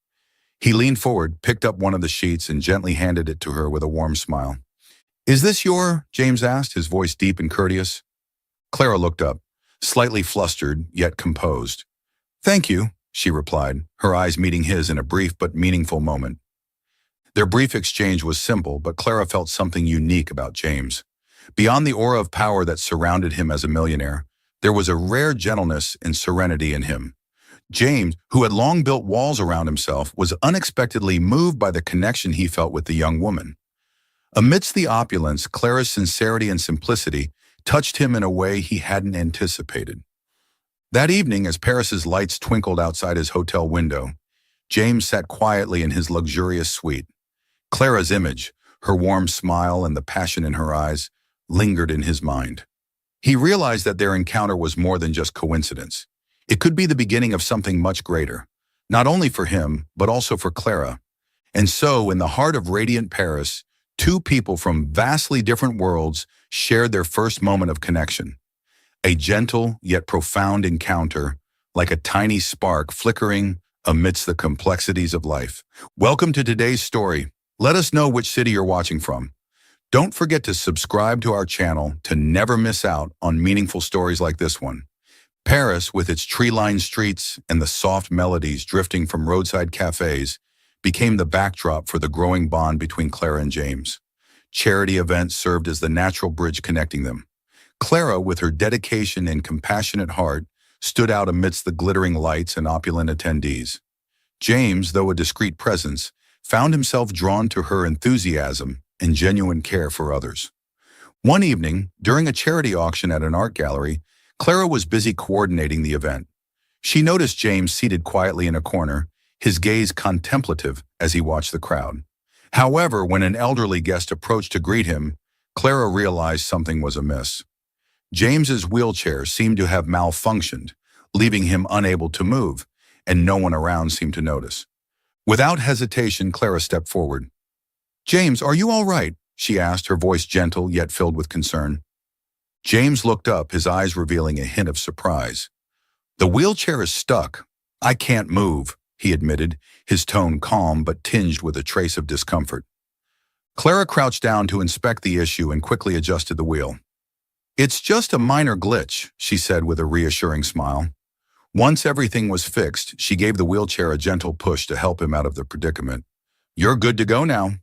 He leaned forward, picked up one of the sheets, and gently handed it to her with a warm smile. "Is this James asked, his voice deep and courteous. Clara looked up, slightly flustered, yet composed. "Thank you," she replied, her eyes meeting his in a brief but meaningful moment. Their brief exchange was simple, but Clara felt something unique about James. Beyond the aura of power that surrounded him as a millionaire, there was a rare gentleness and serenity in him. James, who had long built walls around himself, was unexpectedly moved by the connection he felt with the young woman. Amidst the opulence, Clara's sincerity and simplicity touched him in a way he hadn't anticipated. That evening, as Paris's lights twinkled outside his hotel window, James sat quietly in his luxurious suite. Clara's image, her warm smile and the passion in her eyes, lingered in his mind. He realized that their encounter was more than just coincidence. It could be the beginning of something much greater, not only for him, but also for Clara. And so, in the heart of radiant Paris, two people from vastly different worlds shared their first moment of connection. A gentle yet profound encounter, like a tiny spark flickering amidst the complexities of life. Welcome to today's story. Let us know which city you're watching from. Don't forget to subscribe to our channel to never miss out on meaningful stories like this one. Paris, with its tree-lined streets and the soft melodies drifting from roadside cafes, became the backdrop for the growing bond between Clara and James. Charity events served as the natural bridge connecting them. Clara, with her dedication and compassionate heart, stood out amidst the glittering lights and opulent attendees. James, though a discreet presence, found himself drawn to her enthusiasm and genuine care for others. One evening, during a charity auction at an art gallery, Clara was busy coordinating the event. She noticed James seated quietly in a corner, his gaze contemplative as he watched the crowd. However, when an elderly guest approached to greet him, Clara realized something was amiss. James's wheelchair seemed to have malfunctioned, leaving him unable to move, and no one around seemed to notice. Without hesitation, Clara stepped forward. "James, are you all right?" she asked, her voice gentle yet filled with concern. James looked up, his eyes revealing a hint of surprise. "The wheelchair is stuck. I can't move," he admitted, his tone calm but tinged with a trace of discomfort. Clara crouched down to inspect the issue and quickly adjusted the wheel. "It's just a minor glitch," she said with a reassuring smile. Once everything was fixed, she gave the wheelchair a gentle push to help him out of the predicament. "You're good to go now."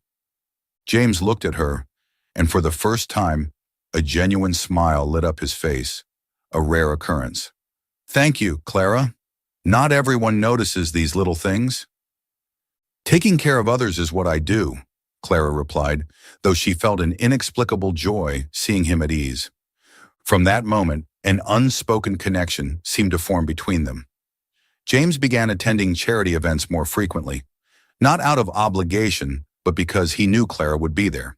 James looked at her, and for the first time, a genuine smile lit up his face, a rare occurrence. "Thank you, Clara. Not everyone notices these little things." "Taking care of others is what I do," Clara replied, though she felt an inexplicable joy seeing him at ease. From that moment, an unspoken connection seemed to form between them. James began attending charity events more frequently, not out of obligation, but because he knew Clara would be there.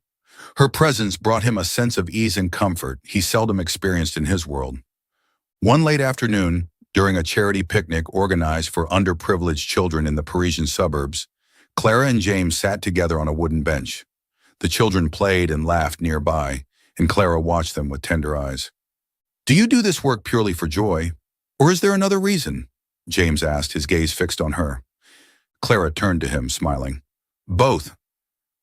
Her presence brought him a sense of ease and comfort he seldom experienced in his world. One late afternoon, during a charity picnic organized for underprivileged children in the Parisian suburbs, Clara and James sat together on a wooden bench. The children played and laughed nearby, and Clara watched them with tender eyes. "Do you do this work purely for joy, or is there another reason?" James asked, his gaze fixed on her. Clara turned to him, smiling. "Both.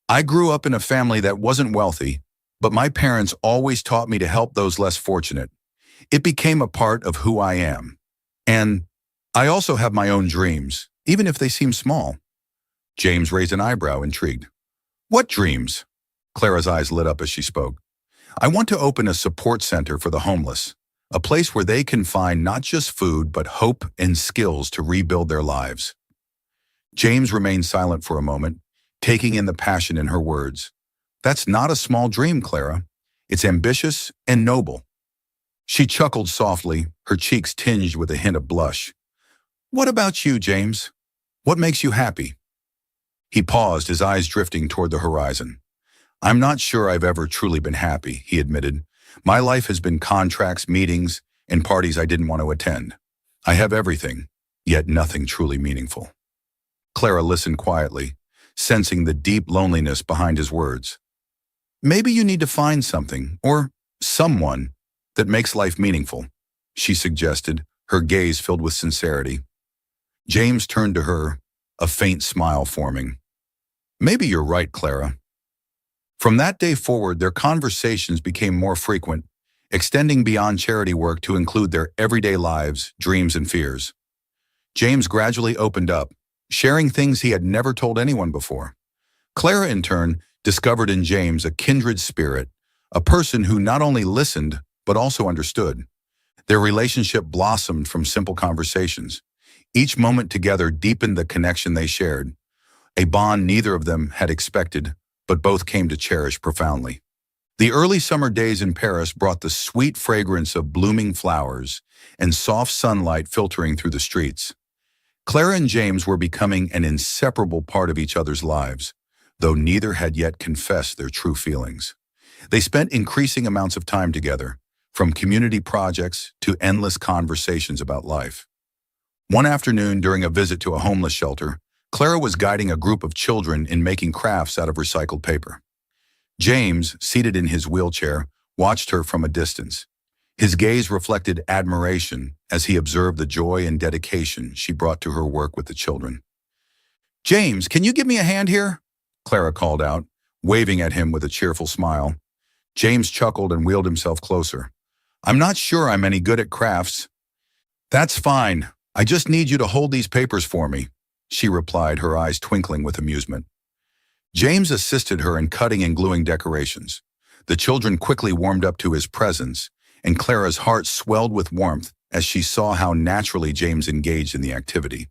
I grew up in a family that wasn't wealthy, but my parents always taught me to help those less fortunate. It became a part of who I am. And I also have my own dreams, even if they seem small." James raised an eyebrow, intrigued. "What dreams?" Clara's eyes lit up as she spoke. "I want to open a support center for the homeless, a place where they can find not just food, but hope and skills to rebuild their lives." James remained silent for a moment, taking in the passion in her words. "That's not a small dream, Clara. It's ambitious and noble." She chuckled softly, her cheeks tinged with a hint of blush. "What about you, James? What makes you happy?" He paused, his eyes drifting toward the horizon. "I'm not sure I've ever truly been happy," he admitted. "My life has been contracts, meetings, and parties I didn't want to attend. I have everything, yet nothing truly meaningful." Clara listened quietly, sensing the deep loneliness behind his words. "Maybe you need to find something, or someone, that makes life meaningful," she suggested, her gaze filled with sincerity. James turned to her, a faint smile forming. "Maybe you're right, Clara." From that day forward, their conversations became more frequent, extending beyond charity work to include their everyday lives, dreams, and fears. James gradually opened up, sharing things he had never told anyone before. Clara, in turn, discovered in James a kindred spirit, a person who not only listened, but also understood. Their relationship blossomed from simple conversations. Each moment together deepened the connection they shared, a bond neither of them had expected, but both came to cherish profoundly. The early summer days in Paris brought the sweet fragrance of blooming flowers and soft sunlight filtering through the streets. Clara and James were becoming an inseparable part of each other's lives, though neither had yet confessed their true feelings. They spent increasing amounts of time together, from community projects to endless conversations about life. One afternoon, during a visit to a homeless shelter, Clara was guiding a group of children in making crafts out of recycled paper. James, seated in his wheelchair, watched her from a distance. His gaze reflected admiration as he observed the joy and dedication she brought to her work with the children. "James, can you give me a hand here?" Clara called out, waving at him with a cheerful smile. James chuckled and wheeled himself closer. "I'm not sure I'm any good at crafts." "That's fine. I just need you to hold these papers for me," she replied, her eyes twinkling with amusement. James assisted her in cutting and gluing decorations. The children quickly warmed up to his presence, and Clara's heart swelled with warmth as she saw how naturally James engaged in the activity.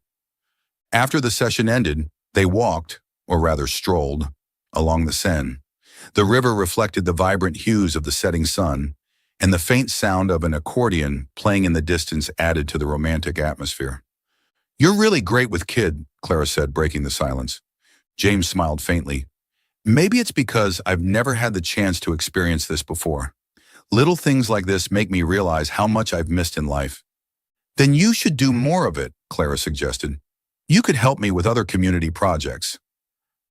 After the session ended, they walked, or rather strolled, along the Seine. The river reflected the vibrant hues of the setting sun, and the faint sound of an accordion playing in the distance added to the romantic atmosphere. "You're really great with kid," Clara said, breaking the silence. James smiled faintly. "Maybe it's because I've never had the chance to experience this before. Little things like this make me realize how much I've missed in life." "Then you should do more of it," Clara suggested. "You could help me with other community projects."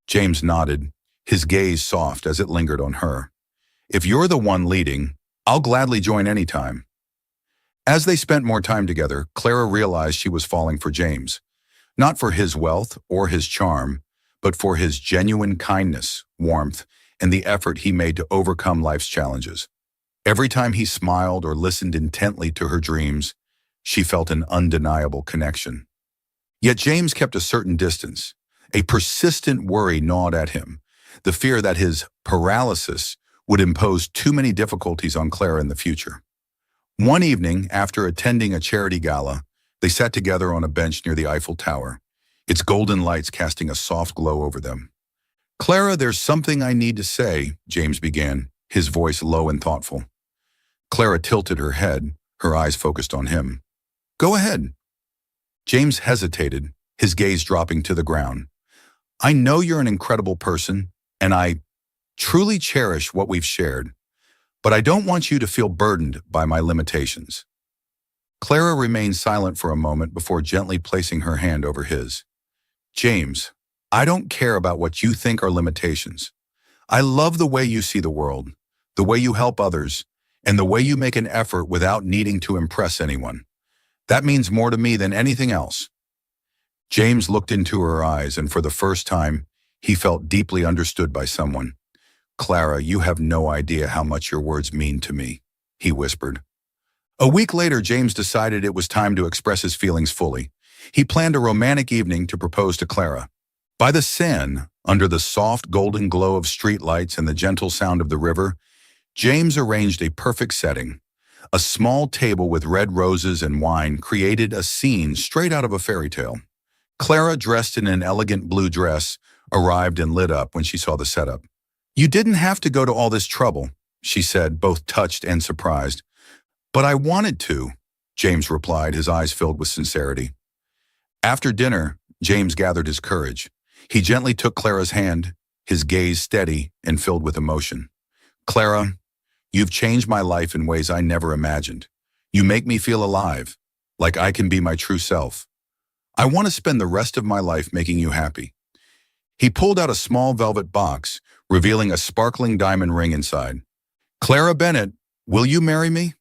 James nodded, his gaze soft as it lingered on her. "If you're the one leading, I'll gladly join anytime." As they spent more time together, Clara realized she was falling for James, not for his wealth or his charm, but for his genuine kindness, warmth, and the effort he made to overcome life's challenges. Every time he smiled or listened intently to her dreams, she felt an undeniable connection. Yet James kept a certain distance. A persistent worry gnawed at him, the fear that his paralysis would impose too many difficulties on Clara in the future. One evening, after attending a charity gala, they sat together on a bench near the Eiffel Tower, its golden lights casting a soft glow over them. "Clara, there's something I need to say," James began, his voice low and thoughtful. Clara tilted her head, her eyes focused on him. "Go ahead." James hesitated, his gaze dropping to the ground. "I know you're an incredible person, and I truly cherish what we've shared, but I don't want you to feel burdened by my limitations." Clara remained silent for a moment before gently placing her hand over his. "James, I don't care about what you think are limitations. I love the way you see the world, the way you help others, and the way you make an effort without needing to impress anyone. That means more to me than anything else." James looked into her eyes, and for the first time, he felt deeply understood by someone. "Clara, you have no idea how much your words mean to me," he whispered. A week later, James decided it was time to express his feelings fully. He planned a romantic evening to propose to Clara. By the Seine, under the soft golden glow of streetlights and the gentle sound of the river, James arranged a perfect setting. A small table with red roses and wine created a scene straight out of a fairy tale. Clara, dressed in an elegant blue dress, arrived and lit up when she saw the setup. "You didn't have to go to all this trouble," she said, both touched and surprised. "But I wanted to," James replied, his eyes filled with sincerity. After dinner, James gathered his courage. He gently took Clara's hand, his gaze steady and filled with emotion. "Clara, you've changed my life in ways I never imagined. You make me feel alive, like I can be my true self. I want to spend the rest of my life making you happy." He pulled out a small velvet box, revealing a sparkling diamond ring inside. "Clara Bennett, will you marry me?"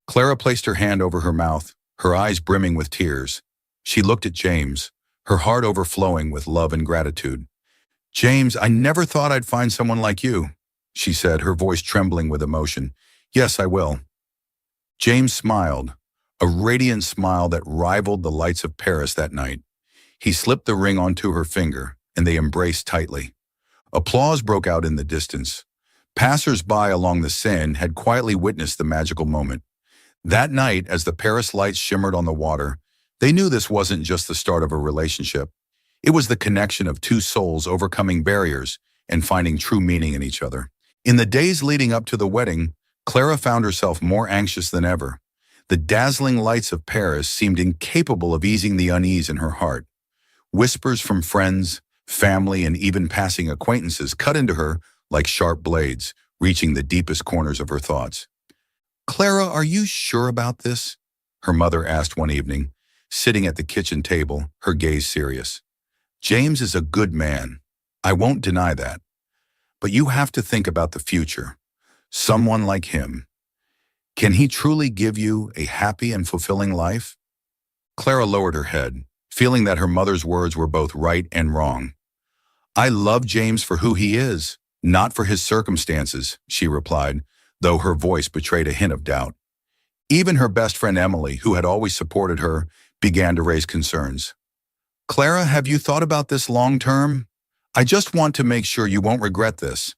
Clara placed her hand over her mouth, her eyes brimming with tears. She looked at James, her heart overflowing with love and gratitude. "James, I never thought I'd find someone like you," she said, her voice trembling with emotion. "Yes, I will." James smiled, a radiant smile that rivaled the lights of Paris that night. He slipped the ring onto her finger, and they embraced tightly. Applause broke out in the distance. Passers-by along the Seine had quietly witnessed the magical moment. That night, as the Paris lights shimmered on the water, they knew this wasn't just the start of a relationship. It was the connection of two souls overcoming barriers and finding true meaning in each other. In the days leading up to the wedding, Clara found herself more anxious than ever. The dazzling lights of Paris seemed incapable of easing the unease in her heart. Whispers from friends, family, and even passing acquaintances cut into her like sharp blades, reaching the deepest corners of her thoughts. "Clara, are you sure about this?" her mother asked one evening, sitting at the kitchen table, her gaze serious. "James is a good man. I won't deny that. But you have to think about the future. Someone like him. Can he truly give you a happy and fulfilling life?" Clara lowered her head, feeling that her mother's words were both right and wrong. "I love James for who he is, not for his circumstances," she replied, though her voice betrayed a hint of doubt. Even her best friend Emily, who had always supported her, began to raise concerns. "Clara, have you thought about this long term? I just want to make sure you won't regret this."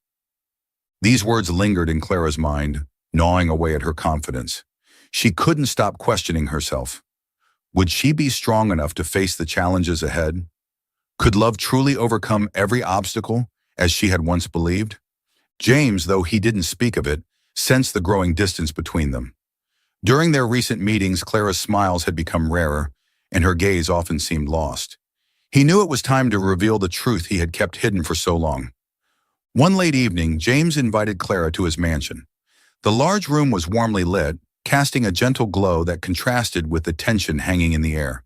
These words lingered in Clara's mind, gnawing away at her confidence. She couldn't stop questioning herself. Would she be strong enough to face the challenges ahead? Could love truly overcome every obstacle, as she had once believed? James, though he didn't speak of it, sensed the growing distance between them. During their recent meetings, Clara's smiles had become rarer, and her gaze often seemed lost. He knew it was time to reveal the truth he had kept hidden for so long. One late evening, James invited Clara to his mansion. The large room was warmly lit, casting a gentle glow that contrasted with the tension hanging in the air.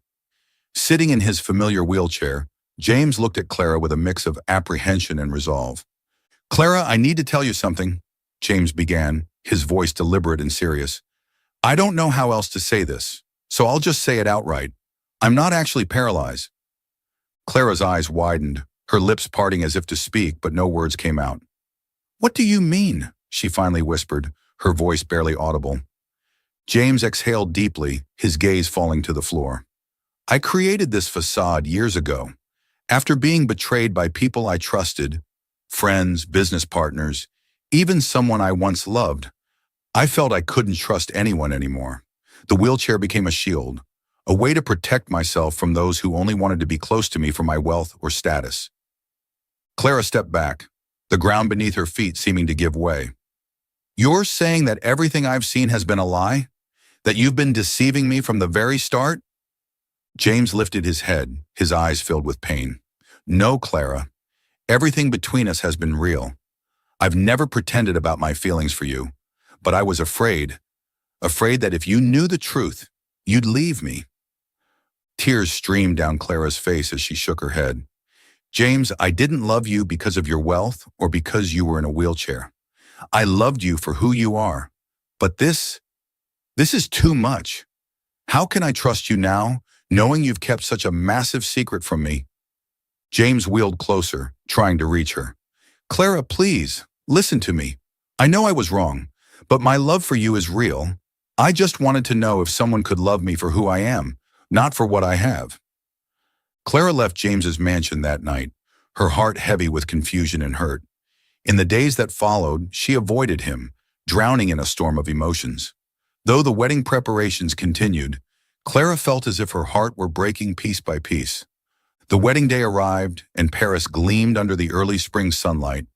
Sitting in his familiar wheelchair, James looked at Clara with a mix of apprehension and resolve. "Clara, I need to tell you something," James began, his voice deliberate and serious. "I don't know how else to say this, so I'll just say it outright. I'm not actually paralyzed." Clara's eyes widened, her lips parting as if to speak, but no words came out. "What do you mean?" she finally whispered, her voice barely audible. James exhaled deeply, his gaze falling to the floor. "I created this facade years ago, after being betrayed by people I trusted, friends, business partners, even someone I once loved. I felt I couldn't trust anyone anymore. The wheelchair became a shield, a way to protect myself from those who only wanted to be close to me for my wealth or status." Clara stepped back, the ground beneath her feet seeming to give way. "You're saying that everything I've seen has been a lie? That you've been deceiving me from the very start?" James lifted his head, his eyes filled with pain. "No, Clara. Everything between us has been real. I've never pretended about my feelings for you, but I was afraid that if you knew the truth, you'd leave me." Tears streamed down Clara's face as she shook her head. "James, I didn't love you because of your wealth or because you were in a wheelchair. I loved you for who you are. But this is too much. How can I trust you now, knowing you've kept such a massive secret from me?" James wheeled closer, trying to reach her. "Clara, please, listen to me. I know I was wrong, but my love for you is real. I just wanted to know if someone could love me for who I am, not for what I have." Clara left James's mansion that night, her heart heavy with confusion and hurt. In the days that followed, she avoided him, drowning in a storm of emotions. Though the wedding preparations continued, Clara felt as if her heart were breaking piece by piece. The wedding day arrived, and Paris gleamed under the early spring sunlight.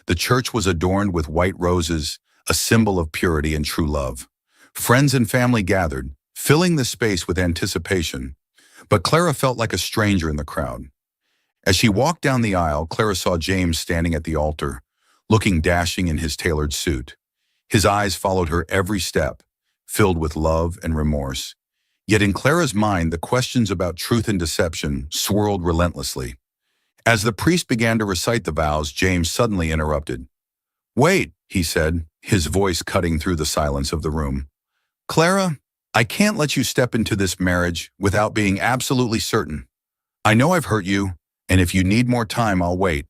The church was adorned with white roses, a symbol of purity and true love. Friends and family gathered, filling the space with anticipation, but Clara felt like a stranger in the crowd. As she walked down the aisle, Clara saw James standing at the altar, looking dashing in his tailored suit. His eyes followed her every step, filled with love and remorse. Yet in Clara's mind, the questions about truth and deception swirled relentlessly. As the priest began to recite the vows, James suddenly interrupted. "Wait," he said, his voice cutting through the silence of the room. "Clara, I can't let you step into this marriage without being absolutely certain. I know I've hurt you, and if you need more time, I'll wait.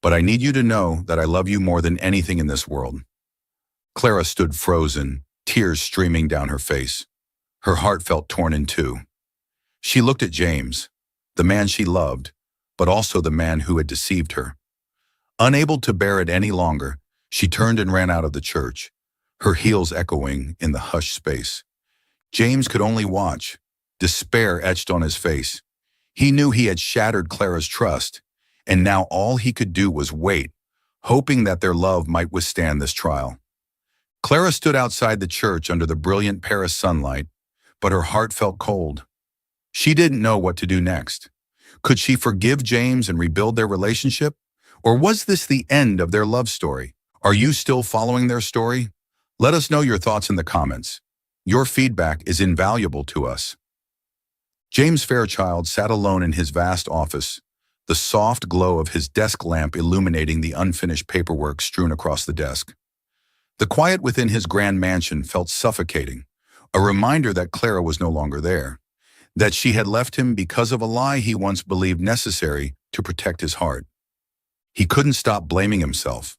But I need you to know that I love you more than anything in this world." Clara stood frozen, tears streaming down her face. Her heart felt torn in two. She looked at James, the man she loved, but also the man who had deceived her. Unable to bear it any longer, she turned and ran out of the church, her heels echoing in the hushed space. James could only watch, despair etched on his face. He knew he had shattered Clara's trust, and now all he could do was wait, hoping that their love might withstand this trial. Clara stood outside the church under the brilliant Paris sunlight, but her heart felt cold. She didn't know what to do next. Could she forgive James and rebuild their relationship? Or was this the end of their love story? Are you still following their story? Let us know your thoughts in the comments. Your feedback is invaluable to us. James Fairchild sat alone in his vast office, the soft glow of his desk lamp illuminating the unfinished paperwork strewn across the desk. The quiet within his grand mansion felt suffocating, a reminder that Clara was no longer there, that she had left him because of a lie he once believed necessary to protect his heart. He couldn't stop blaming himself.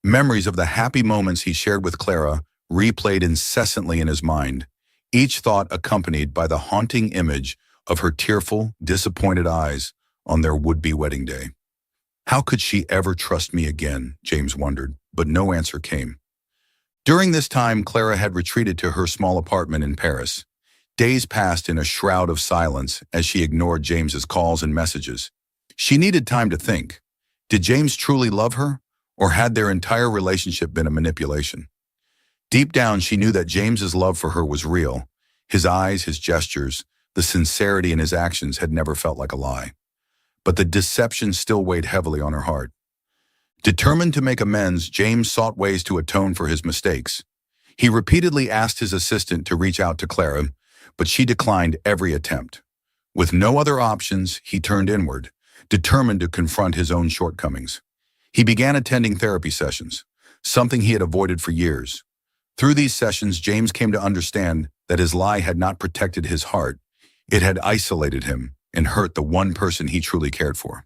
Memories of the happy moments he shared with Clara replayed incessantly in his mind, each thought accompanied by the haunting image of her tearful, disappointed eyes on their would-be wedding day. How could she ever trust me again, James wondered, but no answer came. During this time, Clara had retreated to her small apartment in Paris. Days passed in a shroud of silence as she ignored James's calls and messages. She needed time to think. Did James truly love her, or had their entire relationship been a manipulation? Deep down, she knew that James's love for her was real. His eyes, his gestures, the sincerity in his actions had never felt like a lie. But the deception still weighed heavily on her heart. Determined to make amends, James sought ways to atone for his mistakes. He repeatedly asked his assistant to reach out to Clara, but she declined every attempt. With no other options, he turned inward, determined to confront his own shortcomings. He began attending therapy sessions, something he had avoided for years. Through these sessions, James came to understand that his lie had not protected his heart. It had isolated him and hurt the one person he truly cared for.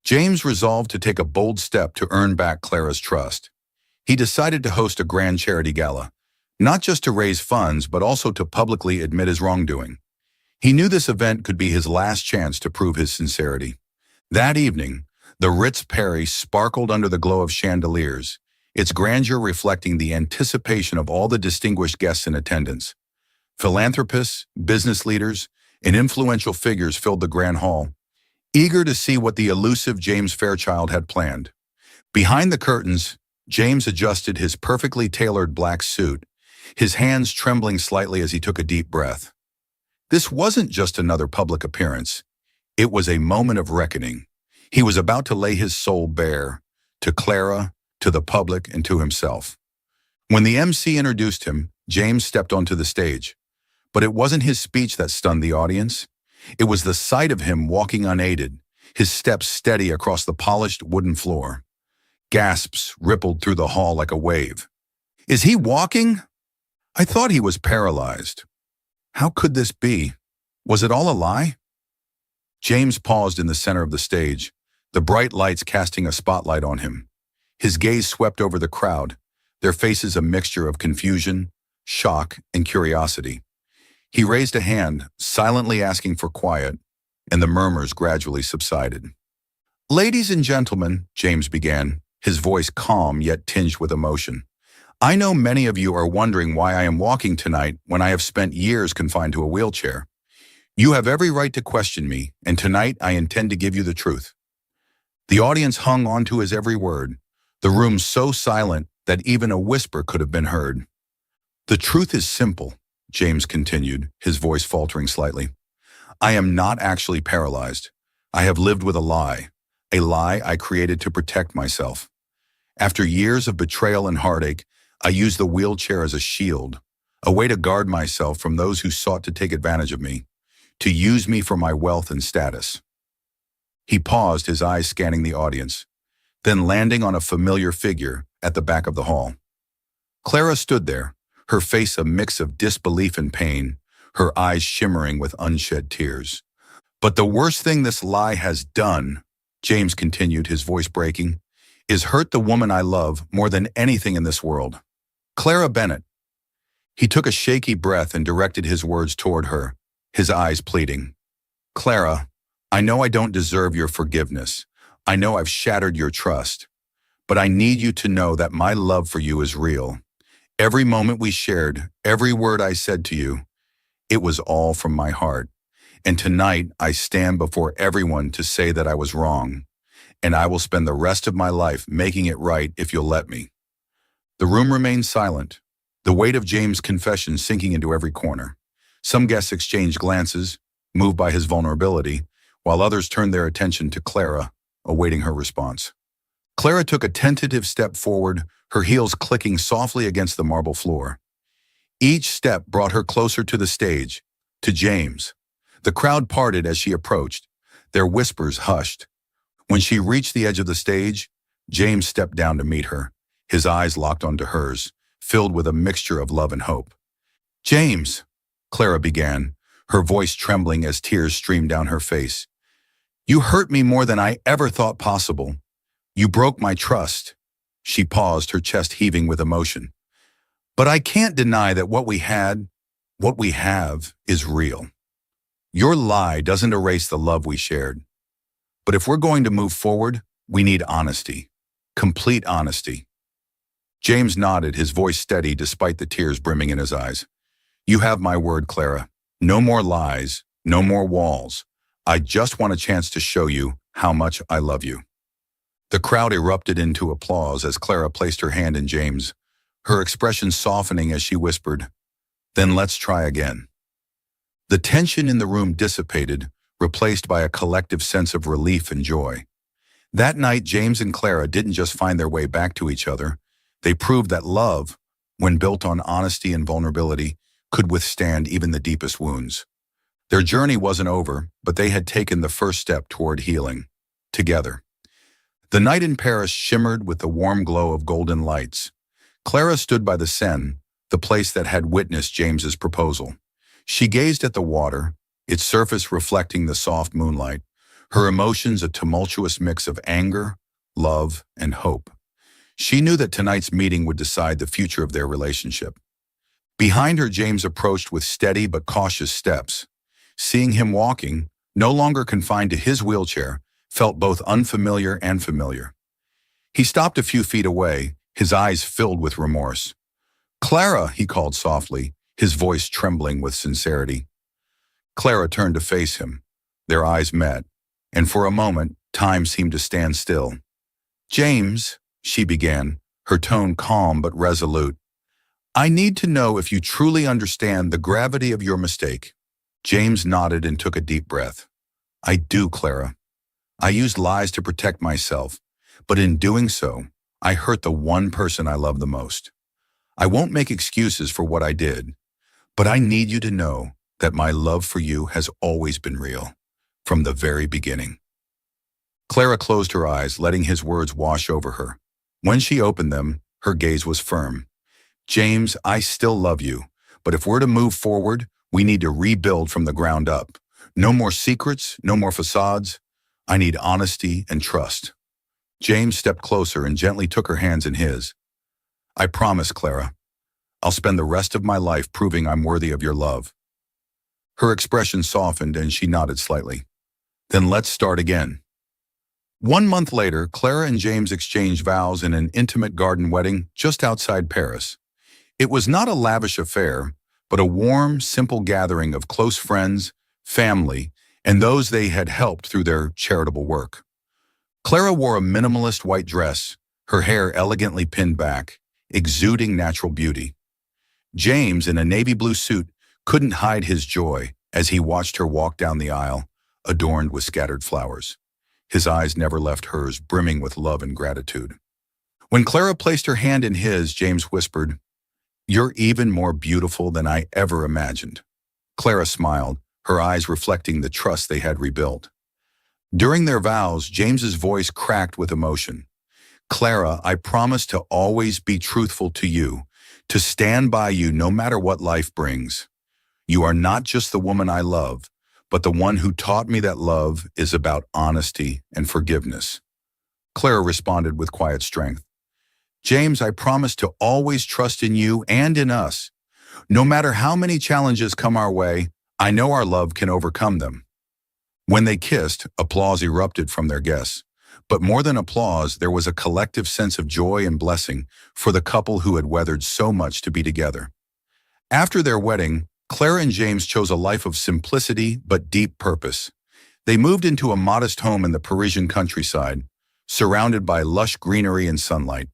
James resolved to take a bold step to earn back Clara's trust. He decided to host a grand charity gala, not just to raise funds, but also to publicly admit his wrongdoing. He knew this event could be his last chance to prove his sincerity. That evening, the Ritz Paris sparkled under the glow of chandeliers, its grandeur reflecting the anticipation of all the distinguished guests in attendance. Philanthropists, business leaders, and influential figures filled the grand hall, eager to see what the elusive James Fairchild had planned. Behind the curtains, James adjusted his perfectly tailored black suit, his hands trembling slightly as he took a deep breath. This wasn't just another public appearance. It was a moment of reckoning. He was about to lay his soul bare, to Clara, to the public, and to himself. When the MC introduced him, James stepped onto the stage. But it wasn't his speech that stunned the audience. It was the sight of him walking unaided, his steps steady across the polished wooden floor. Gasps rippled through the hall like a wave. "Is he walking? I thought he was paralyzed. How could this be? Was it all a lie?" James paused in the center of the stage, the bright lights casting a spotlight on him. His gaze swept over the crowd, their faces a mixture of confusion, shock, and curiosity. He raised a hand, silently asking for quiet, and the murmurs gradually subsided. "Ladies and gentlemen," James began, his voice calm yet tinged with emotion. "I know many of you are wondering why I am walking tonight when I have spent years confined to a wheelchair. You have every right to question me, and tonight I intend to give you the truth." The audience hung on to his every word, the room so silent that even a whisper could have been heard. "The truth is simple," James continued, his voice faltering slightly. "I am not actually paralyzed. I have lived with a lie I created to protect myself. After years of betrayal and heartache, I used the wheelchair as a shield, a way to guard myself from those who sought to take advantage of me, to use me for my wealth and status." He paused, his eyes scanning the audience, then landing on a familiar figure at the back of the hall. Clara stood there, her face a mix of disbelief and pain, her eyes shimmering with unshed tears. "But the worst thing this lie has done," James continued, his voice breaking, "is hurt the woman I love more than anything in this world. Clara Bennett." He took a shaky breath and directed his words toward her, his eyes pleading. "Clara, I know I don't deserve your forgiveness. I know I've shattered your trust. But I need you to know that my love for you is real. Every moment we shared, every word I said to you, it was all from my heart. And tonight I stand before everyone to say that I was wrong. And I will spend the rest of my life making it right if you'll let me." The room remained silent, the weight of James' confession sinking into every corner. Some guests exchanged glances, moved by his vulnerability, while others turned their attention to Clara, awaiting her response. Clara took a tentative step forward, her heels clicking softly against the marble floor. Each step brought her closer to the stage, to James. The crowd parted as she approached, their whispers hushed. When she reached the edge of the stage, James stepped down to meet her, his eyes locked onto hers, filled with a mixture of love and hope. "James," Clara began, her voice trembling as tears streamed down her face. "You hurt me more than I ever thought possible. You broke my trust." She paused, her chest heaving with emotion. "But I can't deny that what we have, is real. Your lie doesn't erase the love we shared. But if we're going to move forward, we need honesty. Complete honesty." James nodded, his voice steady despite the tears brimming in his eyes. You have my word, Clara. No more lies, no more walls. I just want a chance to show you how much I love you. The crowd erupted into applause as Clara placed her hand in James', her expression softening as she whispered, "Then let's try again." The tension in the room dissipated, replaced by a collective sense of relief and joy. That night, James and Clara didn't just find their way back to each other. They proved that love, when built on honesty and vulnerability, could withstand even the deepest wounds. Their journey wasn't over, but they had taken the first step toward healing, together. The night in Paris shimmered with the warm glow of golden lights. Clara stood by the Seine, the place that had witnessed James's proposal. She gazed at the water, its surface reflecting the soft moonlight, her emotions a tumultuous mix of anger, love, and hope. She knew that tonight's meeting would decide the future of their relationship. Behind her, James approached with steady but cautious steps. Seeing him walking, no longer confined to his wheelchair, felt both unfamiliar and familiar. He stopped a few feet away, his eyes filled with remorse. "Clara," he called softly, his voice trembling with sincerity. Clara turned to face him. Their eyes met, and for a moment, time seemed to stand still. "James," she began, her tone calm but resolute, "I need to know if you truly understand the gravity of your mistake." James nodded and took a deep breath. "I do, Clara. I used lies to protect myself, but in doing so, I hurt the one person I love the most. I won't make excuses for what I did, but I need you to know that my love for you has always been real, from the very beginning." Clara closed her eyes, letting his words wash over her. When she opened them, her gaze was firm. "James, I still love you, but if we're to move forward, we need to rebuild from the ground up. No more secrets, no more facades. I need honesty and trust." James stepped closer and gently took her hands in his. "I promise, Clara. I'll spend the rest of my life proving I'm worthy of your love." Her expression softened and she nodded slightly. "Then let's start again." 1 month later, Clara and James exchanged vows in an intimate garden wedding just outside Paris. It was not a lavish affair, but a warm, simple gathering of close friends, family, and those they had helped through their charitable work. Clara wore a minimalist white dress, her hair elegantly pinned back, exuding natural beauty. James, in a navy blue suit, couldn't hide his joy as he watched her walk down the aisle, adorned with scattered flowers. His eyes never left hers, brimming with love and gratitude. When Clara placed her hand in his, James whispered, "You're even more beautiful than I ever imagined." Clara smiled, her eyes reflecting the trust they had rebuilt. During their vows, James's voice cracked with emotion. "Clara, I promise to always be truthful to you, to stand by you no matter what life brings. You are not just the woman I love, but the one who taught me that love is about honesty and forgiveness." Clara responded with quiet strength. "James, I promise to always trust in you and in us. No matter how many challenges come our way, I know our love can overcome them." When they kissed, applause erupted from their guests. But more than applause, there was a collective sense of joy and blessing for the couple who had weathered so much to be together. After their wedding, Clara and James chose a life of simplicity but deep purpose. They moved into a modest home in the Parisian countryside, surrounded by lush greenery and sunlight.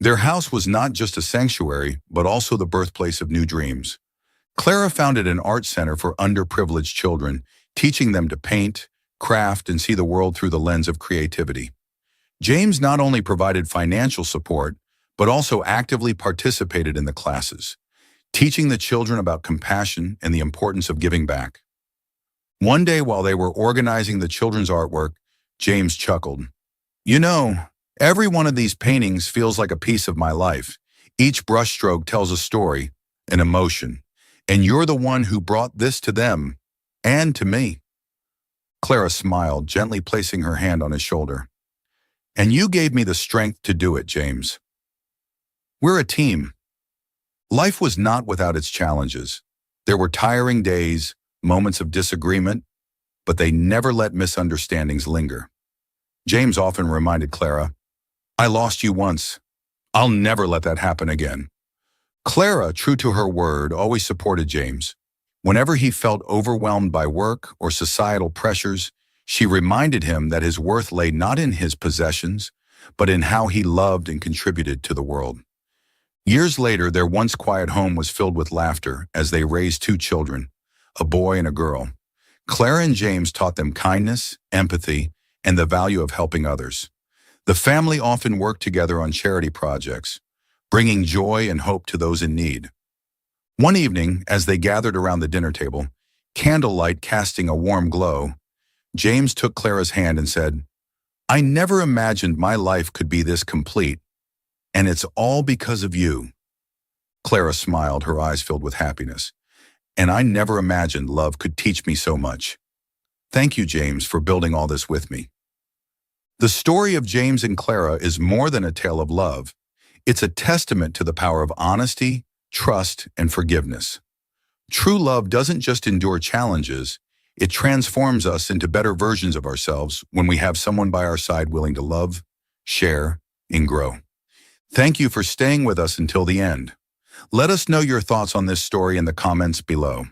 Their house was not just a sanctuary, but also the birthplace of new dreams. Clara founded an art center for underprivileged children, teaching them to paint, craft, and see the world through the lens of creativity. James not only provided financial support, but also actively participated in the classes, teaching the children about compassion and the importance of giving back. One day while they were organizing the children's artwork, James chuckled. "You know, every one of these paintings feels like a piece of my life. Each brushstroke tells a story, an emotion, and you're the one who brought this to them, and to me." Clara smiled, gently placing her hand on his shoulder. "And you gave me the strength to do it, James. We're a team." Life was not without its challenges. There were tiring days, moments of disagreement, but they never let misunderstandings linger. James often reminded Clara, "I lost you once, I'll never let that happen again. Clara, true to her word, always supported James. Whenever he felt overwhelmed by work or societal pressures, she reminded him that his worth lay not in his possessions, but in how he loved and contributed to the world. Years later, their once quiet home was filled with laughter as they raised two children, a boy and a girl. Clara and James taught them kindness, empathy, and the value of helping others. The family often worked together on charity projects, bringing joy and hope to those in need. One evening, as they gathered around the dinner table, candlelight casting a warm glow, James took Clara's hand and said, "I never imagined my life could be this complete, and it's all because of you." Clara smiled, her eyes filled with happiness. "And I never imagined love could teach me so much. Thank you, James, for building all this with me." The story of James and Clara is more than a tale of love. It's a testament to the power of honesty, trust, and forgiveness. True love doesn't just endure challenges, it transforms us into better versions of ourselves when we have someone by our side willing to love, share, and grow. Thank you for staying with us until the end. Let us know your thoughts on this story in the comments below.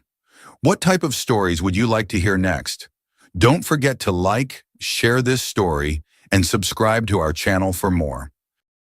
What type of stories would you like to hear next? Don't forget to like, share this story, and subscribe to our channel for more.